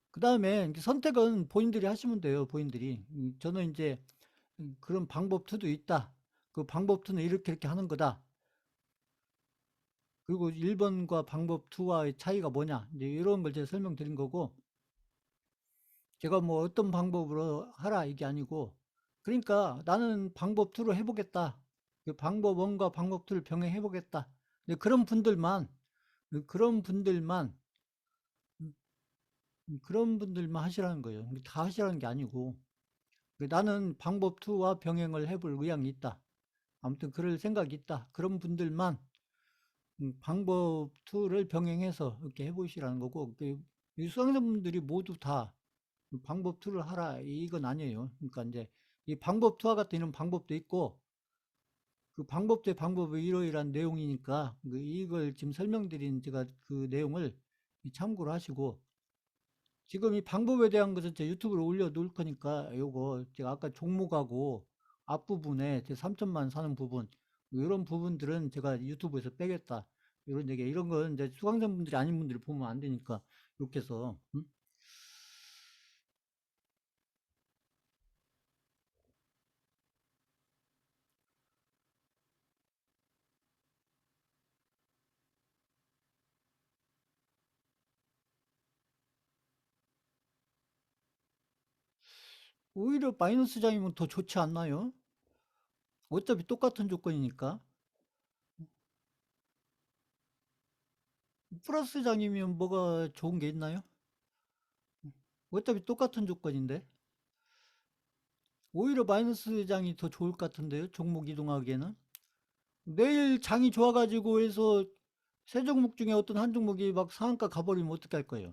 그 다음에 선택은 본인들이 하시면 돼요. 본인들이 저는 이제 그런 방법 2도 있다. 그 방법 2는 이렇게 하는 거다. 그리고 1번과 방법 2와의 차이가 뭐냐. 이제 이런 걸 제가 설명드린 거고, 제가 뭐 어떤 방법으로 하라 이게 아니고, 그러니까 나는 방법 2로 해보겠다. 그 방법 1과 방법 2를 병행해 보겠다. 그런 분들만, 그런 분들만 하시라는 거예요. 다 하시라는 게 아니고, 나는 방법 2와 병행을 해볼 의향이 있다. 아무튼 그럴 생각이 있다. 그런 분들만 방법 2를 병행해서 이렇게 해보시라는 거고, 이 수강생분들이 모두 다 방법 2를 하라 이건 아니에요. 그러니까 이제 이 방법 2와 같은 이런 방법도 있고, 그 방법대 방법이 이러이러한 내용이니까 이걸 지금 설명드린 제가 그 내용을 참고를 하시고 지금 이 방법에 대한 것은 제 유튜브로 올려 놓을 거니까 요거 제가 아까 종목하고 앞부분에 제 3천만 사는 부분 이런 부분들은 제가 유튜브에서 빼겠다 이런 얘기 이런 건 이제 수강생분들이 아닌 분들이 보면 안 되니까 이렇게 해서 오히려 마이너스 장이면 더 좋지 않나요? 어차피 똑같은 조건이니까 플러스 장이면 뭐가 좋은 게 있나요? 어차피 똑같은 조건인데. 오히려 마이너스 장이 더 좋을 것 같은데요. 종목 이동하기에는. 내일 장이 좋아가지고 해서 세 종목 중에 어떤 한 종목이 막 상한가 가버리면 어떻게 할 거예요?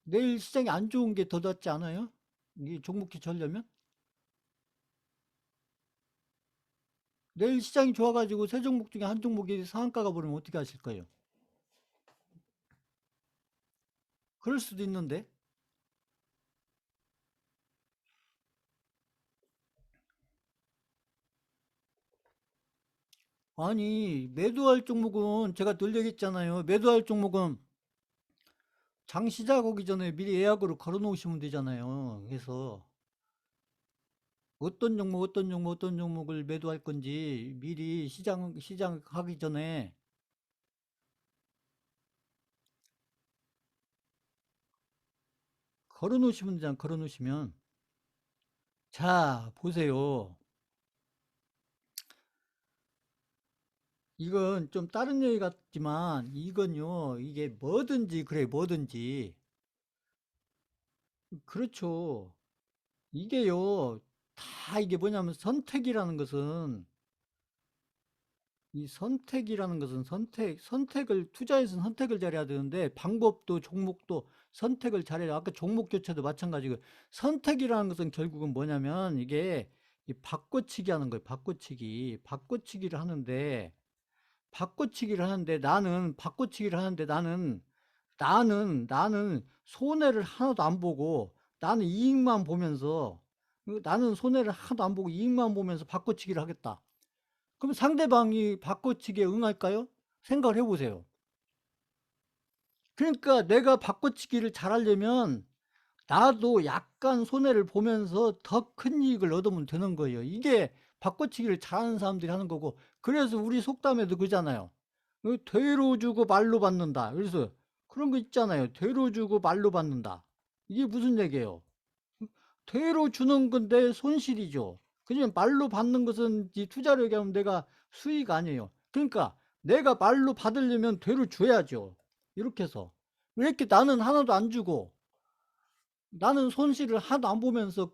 내일 시장이 안 좋은 게 더 낫지 않아요? 이 종목이 절려면? 내일 시장이 좋아가지고 세 종목 중에 한 종목이 상한가 가버리면 어떻게 하실 거예요? 그럴 수도 있는데. 아니, 매도할 종목은 제가 늘 얘기했잖아요. 매도할 종목은 장 시작 오기 전에 미리 예약으로 걸어 놓으시면 되잖아요. 그래서 어떤 종목을 매도할 건지 미리 시장 하기 전에 걸어 놓으시면 되잖아요. 걸어 놓으시면. 자, 보세요. 이건 좀 다른 얘기 같지만 이건요, 이게 뭐든지 그래, 뭐든지. 그렇죠. 이게요, 다 이게 뭐냐면 선택이라는 것은 이 선택이라는 것은 선택을, 투자에서는 선택을 잘해야 되는데, 방법도 종목도 선택을 잘해야, 아까 종목 교체도 마찬가지고, 선택이라는 것은 결국은 뭐냐면, 이게 이 바꿔치기 하는 거예요. 바꿔치기. 바꿔치기를 하는데, 나는 손해를 하나도 안 보고, 나는 이익만 보면서, 나는 손해를 하나도 안 보고 이익만 보면서 바꿔치기를 하겠다. 그럼 상대방이 바꿔치기에 응할까요? 생각을 해보세요. 그러니까 내가 바꿔치기를 잘하려면 나도 약간 손해를 보면서 더 큰 이익을 얻으면 되는 거예요. 이게 바꿔치기를 잘하는 사람들이 하는 거고, 그래서 우리 속담에도 그러잖아요. 되로 주고 말로 받는다. 그래서 그런 거 있잖아요. 되로 주고 말로 받는다. 이게 무슨 얘기예요? 되로 주는 건데 손실이죠. 그냥 말로 받는 것은 이 투자를 얘기하면 내가 수익 아니에요. 그러니까 내가 말로 받으려면 되로 줘야죠. 이렇게 해서. 왜 이렇게 나는 하나도 안 주고 나는 손실을 하나도 안 보면서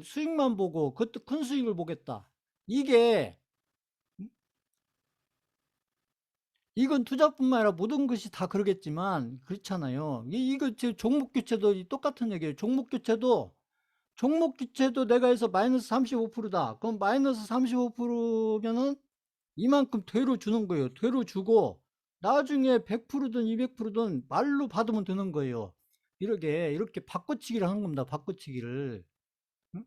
수익만 보고 그것도 큰 수익을 보겠다. 이게, 이건 투자뿐만 아니라 모든 것이 다 그러겠지만 그렇잖아요. 이거 종목 교체도 똑같은 얘기예요. 종목 교체도 내가 해서 마이너스 35%다. 그럼 마이너스 35%면은 이만큼 되로 주는 거예요. 되로 주고 나중에 100%든 200%든 말로 받으면 되는 거예요. 이렇게 바꿔치기를 하는 겁니다. 바꿔치기를. 응?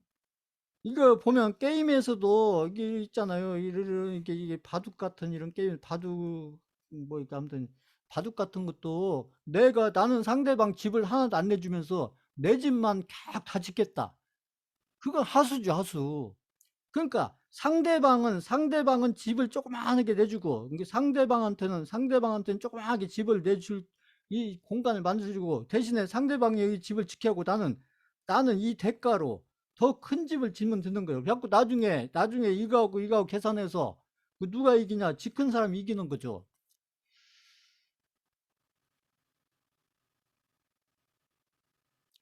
이거 보면 게임에서도 이게 있잖아요. 이게 바둑 같은 이런 게임, 바둑 뭐 이렇게 아무튼 바둑 같은 것도 나는 상대방 집을 하나도 안 내주면서 내 집만 쫙 다 짓겠다. 그건 하수죠, 하수. 그러니까 상대방은 집을 조그마하게 내주고, 이게 상대방한테는 조그마하게 집을 내줄 이 공간을 만들어주고, 대신에 상대방이 이 집을 지켜야 하고, 나는 이 대가로 더 큰 집을 짓면 되는 거예요. 그래갖고 나중에 이거하고 계산해서 그 누가 이기냐, 집 큰 사람이 이기는 거죠.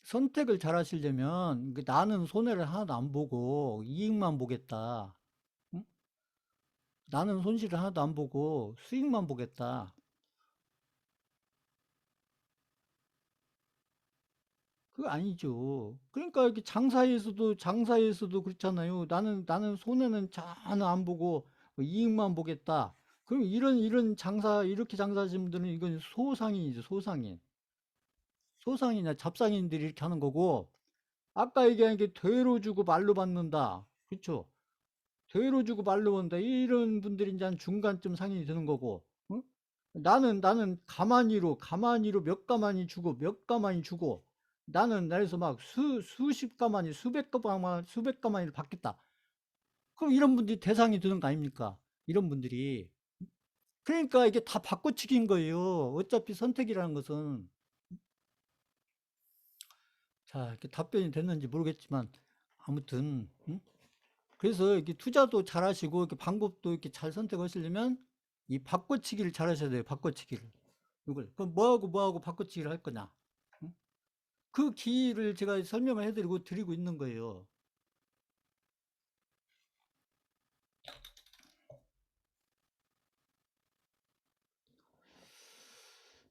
선택을 잘 하시려면 나는 손해를 하나도 안 보고 이익만 보겠다. 응? 나는 손실을 하나도 안 보고 수익만 보겠다. 그거 아니죠. 그러니까 이렇게 장사에서도 그렇잖아요. 나는 손해는 전혀 안 보고 이익만 보겠다. 그럼 이런 이렇게 장사하시는 분들은 이건 소상인이죠, 소상인. 소상이나 잡상인들이 이렇게 하는 거고, 아까 얘기한 게 되로 주고 말로 받는다. 그렇죠? 되로 주고 말로 받는다. 이런 분들이 이제 한 중간쯤 상인이 되는 거고, 응? 나는 가만히로 몇 가만히 주고, 나에서 막 수십 가만히, 수백 가만히를 받겠다. 그럼 이런 분들이 대상이 되는 거 아닙니까? 이런 분들이. 그러니까 이게 다 바꿔치기인 거예요. 어차피 선택이라는 것은. 자, 이렇게 답변이 됐는지 모르겠지만, 아무튼, 응? 그래서 이렇게 투자도 잘 하시고, 이렇게 방법도 이렇게 잘 선택하시려면, 이 바꿔치기를 잘 하셔야 돼요. 바꿔치기를. 이걸. 그럼 뭐하고 바꿔치기를 할 거냐? 응? 그 기를 제가 설명을 해드리고 드리고 있는 거예요.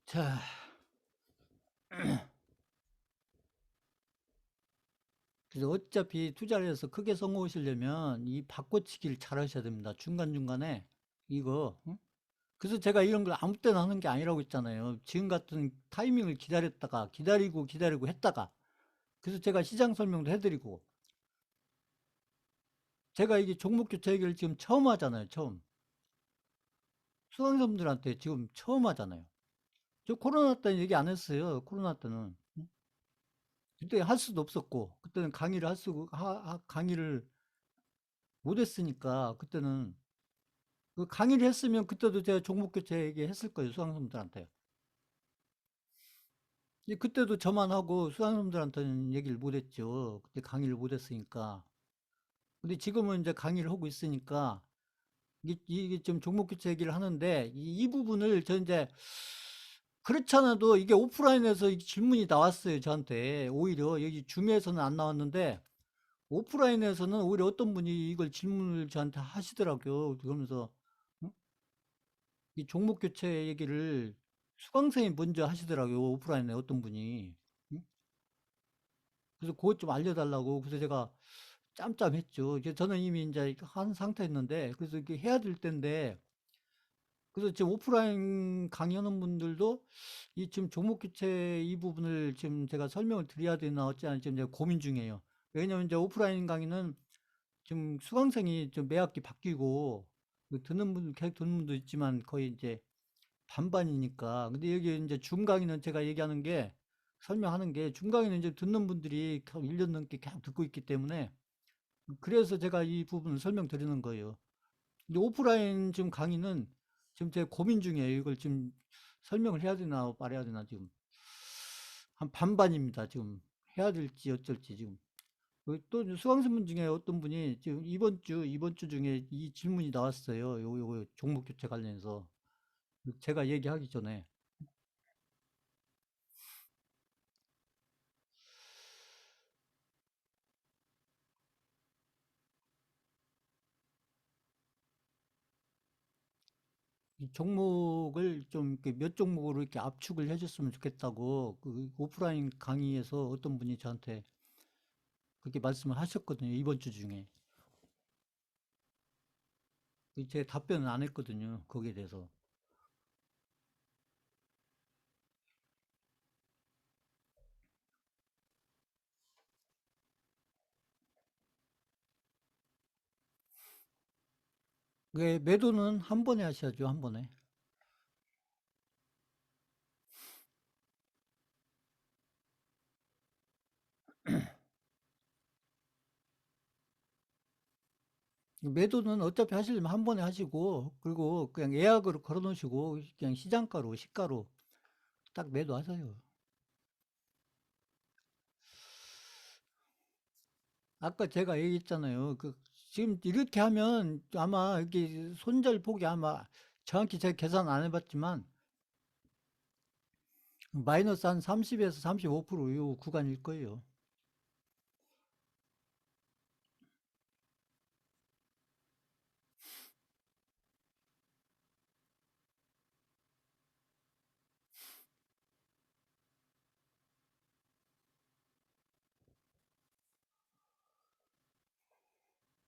자, 그래서 어차피 투자를 해서 크게 성공하시려면 이 바꿔치기를 잘 하셔야 됩니다. 중간중간에 이거. 응? 그래서 제가 이런 걸 아무 때나 하는 게 아니라고 했잖아요. 지금 같은 타이밍을 기다렸다가 기다리고 했다가 그래서 제가 시장 설명도 해드리고 제가 이게 종목 교체 얘기를 지금 처음 하잖아요. 처음. 수강생분들한테 지금 처음 하잖아요. 저 코로나 때는 얘기 안 했어요. 코로나 때는. 응? 그때 할 수도 없었고 그때는 강의를 못 했으니까 그때는 그 강의를 했으면 그때도 제가 종목 교체 얘기했을 거예요. 수강생분들한테. 근데 그때도 저만 하고 수강생분들한테는 얘기를 못 했죠. 그때 강의를 못 했으니까. 근데 지금은 이제 강의를 하고 있으니까 이게 좀 종목 교체 얘기를 하는데 이 부분을 저 이제 그렇지 않아도 이게 오프라인에서 이 질문이 나왔어요. 저한테. 오히려 여기 줌에서는 안 나왔는데 오프라인에서는 오히려 어떤 분이 이걸 질문을 저한테 하시더라고요. 그러면서 응? 이 종목 교체 얘기를 수강생이 먼저 하시더라고요. 오프라인에 어떤 분이. 응? 그래서 그것 좀 알려달라고. 그래서 제가 짬짬했죠. 저는 이미 이제 한 상태였는데, 그래서 이게 해야 될 텐데, 그래서 지금 오프라인 강의하는 분들도 이 지금 종목 교체 이 부분을 지금 제가 설명을 드려야 되나 어찌 하나 지금 제가 고민 중이에요. 왜냐면 이제 오프라인 강의는 지금 수강생이 좀 매학기 바뀌고, 계속 듣는 분도 있지만 거의 이제 반반이니까. 근데 여기 이제 줌 강의는 제가 얘기하는 게, 설명하는 게, 줌 강의는 이제 듣는 분들이 1년 넘게 계속 듣고 있기 때문에, 그래서 제가 이 부분을 설명드리는 거예요. 근데 오프라인 지금 강의는 지금 제가 고민 중이에요. 이걸 지금 설명을 해야 되나 말해야 되나 지금. 한 반반입니다. 지금 해야 될지 어쩔지 지금. 또 수강생분 중에 어떤 분이 지금 이번 주 중에 이 질문이 나왔어요. 요거 종목 교체 관련해서. 제가 얘기하기 전에. 이 종목을 좀 이렇게 몇 종목으로 이렇게 압축을 해줬으면 좋겠다고 그 오프라인 강의에서 어떤 분이 저한테 그렇게 말씀을 하셨거든요. 이번 주 중에. 제 답변은 안 했거든요. 거기에 대해서. 왜 매도는 한 번에 하셔야죠. 한 번에. 매도는 어차피 하시려면 한 번에 하시고 그리고 그냥 예약으로 걸어 놓으시고 그냥 시장가로 시가로 딱 매도하세요. 아까 제가 얘기했잖아요. 지금 이렇게 하면 아마 이게 손절폭이 아마 정확히 제가 계산 안 해봤지만 마이너스 한 30에서 35%요 구간일 거예요.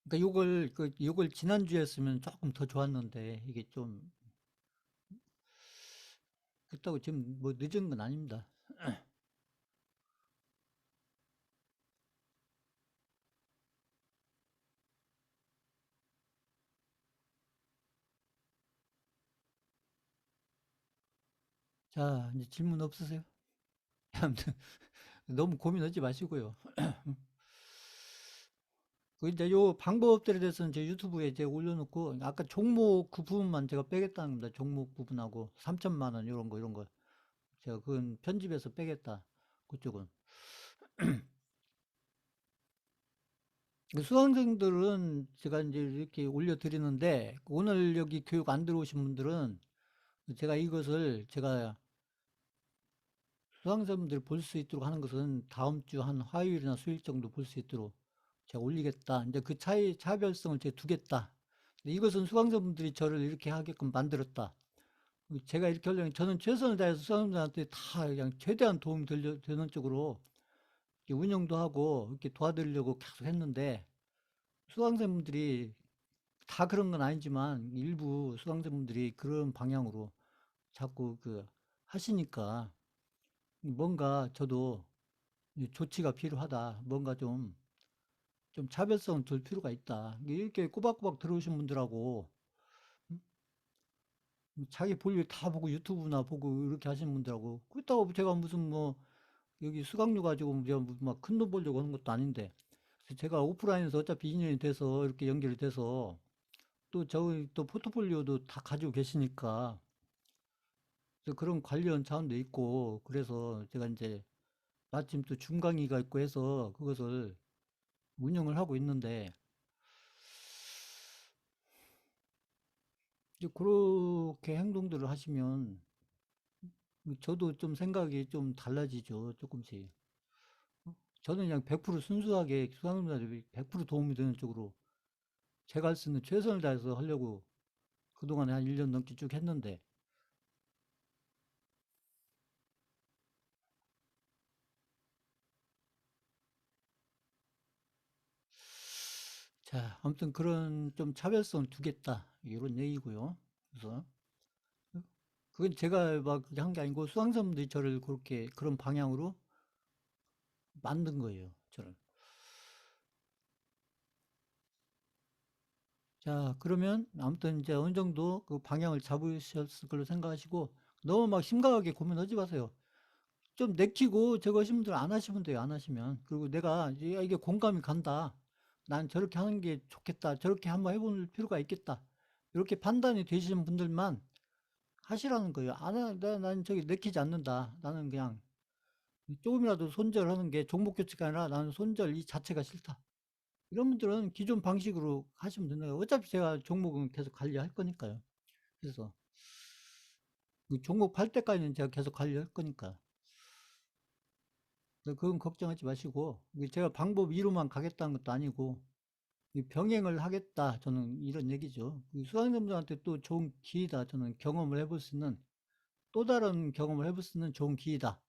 그러니까 요걸 지난주에 했으면 조금 더 좋았는데 이게 좀 그렇다고 지금 뭐 늦은 건 아닙니다. 자, 이제 질문 없으세요? 아무튼 너무 고민하지 마시고요. 그 이제 요 방법들에 대해서는 제 유튜브에 이제 올려놓고 아까 종목 그 부분만 제가 빼겠다는 겁니다. 종목 부분하고 3천만 원 이런 거 제가 그건 편집해서 빼겠다. 그쪽은 그 수강생들은 제가 이제 이렇게 올려드리는데 오늘 여기 교육 안 들어오신 분들은 제가 이것을 제가 수강생분들이 볼 수 있도록 하는 것은 다음 주 한 화요일이나 수요일 정도 볼 수 있도록 제가 올리겠다. 이제 그 차별성을 제가 두겠다. 이것은 수강생분들이 저를 이렇게 하게끔 만들었다. 제가 이렇게 하려면 저는 최선을 다해서 수강생분들한테 다 그냥 최대한 도움이 되는 쪽으로 이렇게 운영도 하고 이렇게 도와드리려고 계속 했는데 수강생분들이 다 그런 건 아니지만 일부 수강생분들이 그런 방향으로 자꾸 하시니까 뭔가 저도 조치가 필요하다. 뭔가 좀 차별성을 둘 필요가 있다. 이렇게 꼬박꼬박 들어오신 분들하고 음? 자기 볼일 다 보고 유튜브나 보고 이렇게 하시는 분들하고 그렇다고 제가 무슨 뭐 여기 수강료 가지고 제가 무슨 막 큰 돈 벌려고 하는 것도 아닌데 그래서 제가 오프라인에서 어차피 인연이 돼서 이렇게 연결이 돼서 또 저희 또 포트폴리오도 다 가지고 계시니까 그래서 그런 관련 자원도 있고 그래서 제가 이제 마침 또 중강의가 있고 해서 그것을 운영을 하고 있는데 이제 그렇게 행동들을 하시면 저도 좀 생각이 좀 달라지죠, 조금씩. 저는 그냥 100% 순수하게 수강자들이 100% 도움이 되는 쪽으로 제가 할 수 있는 최선을 다해서 하려고 그동안에 한 1년 넘게 쭉 했는데, 자, 아무튼 그런 좀 차별성을 두겠다, 이런 얘기고요. 그래서, 그건 제가 막 한 게 아니고 수강자분들이 저를 그렇게 그런 방향으로 만든 거예요, 저를. 자, 그러면 아무튼 이제 어느 정도 그 방향을 잡으셨을 걸로 생각하시고, 너무 막 심각하게 고민하지 마세요. 좀 내키고 저거 하시는 분들 안 하시면 돼요, 안 하시면. 그리고 내가 이게 공감이 간다. 난 저렇게 하는 게 좋겠다. 저렇게 한번 해볼 필요가 있겠다. 이렇게 판단이 되시는 분들만 하시라는 거예요. 난 저기 내키지 않는다. 나는 그냥 조금이라도 손절하는 게 종목 교체가 아니라 나는 손절 이 자체가 싫다. 이런 분들은 기존 방식으로 하시면 된다. 어차피 제가 종목은 계속 관리할 거니까요. 그래서 그 종목 팔 때까지는 제가 계속 관리할 거니까. 그건 걱정하지 마시고, 제가 방법 2로만 가겠다는 것도 아니고, 병행을 하겠다. 저는 이런 얘기죠. 수강자분들한테 또 좋은 기회다. 저는 경험을 해볼 수 있는, 또 다른 경험을 해볼 수 있는 좋은 기회다.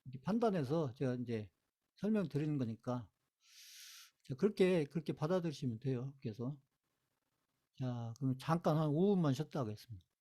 이렇게 판단해서 제가 이제 설명드리는 거니까, 자, 그렇게 받아들이시면 돼요. 그래서, 자, 그럼 잠깐 한 5분만 쉬었다 하겠습니다.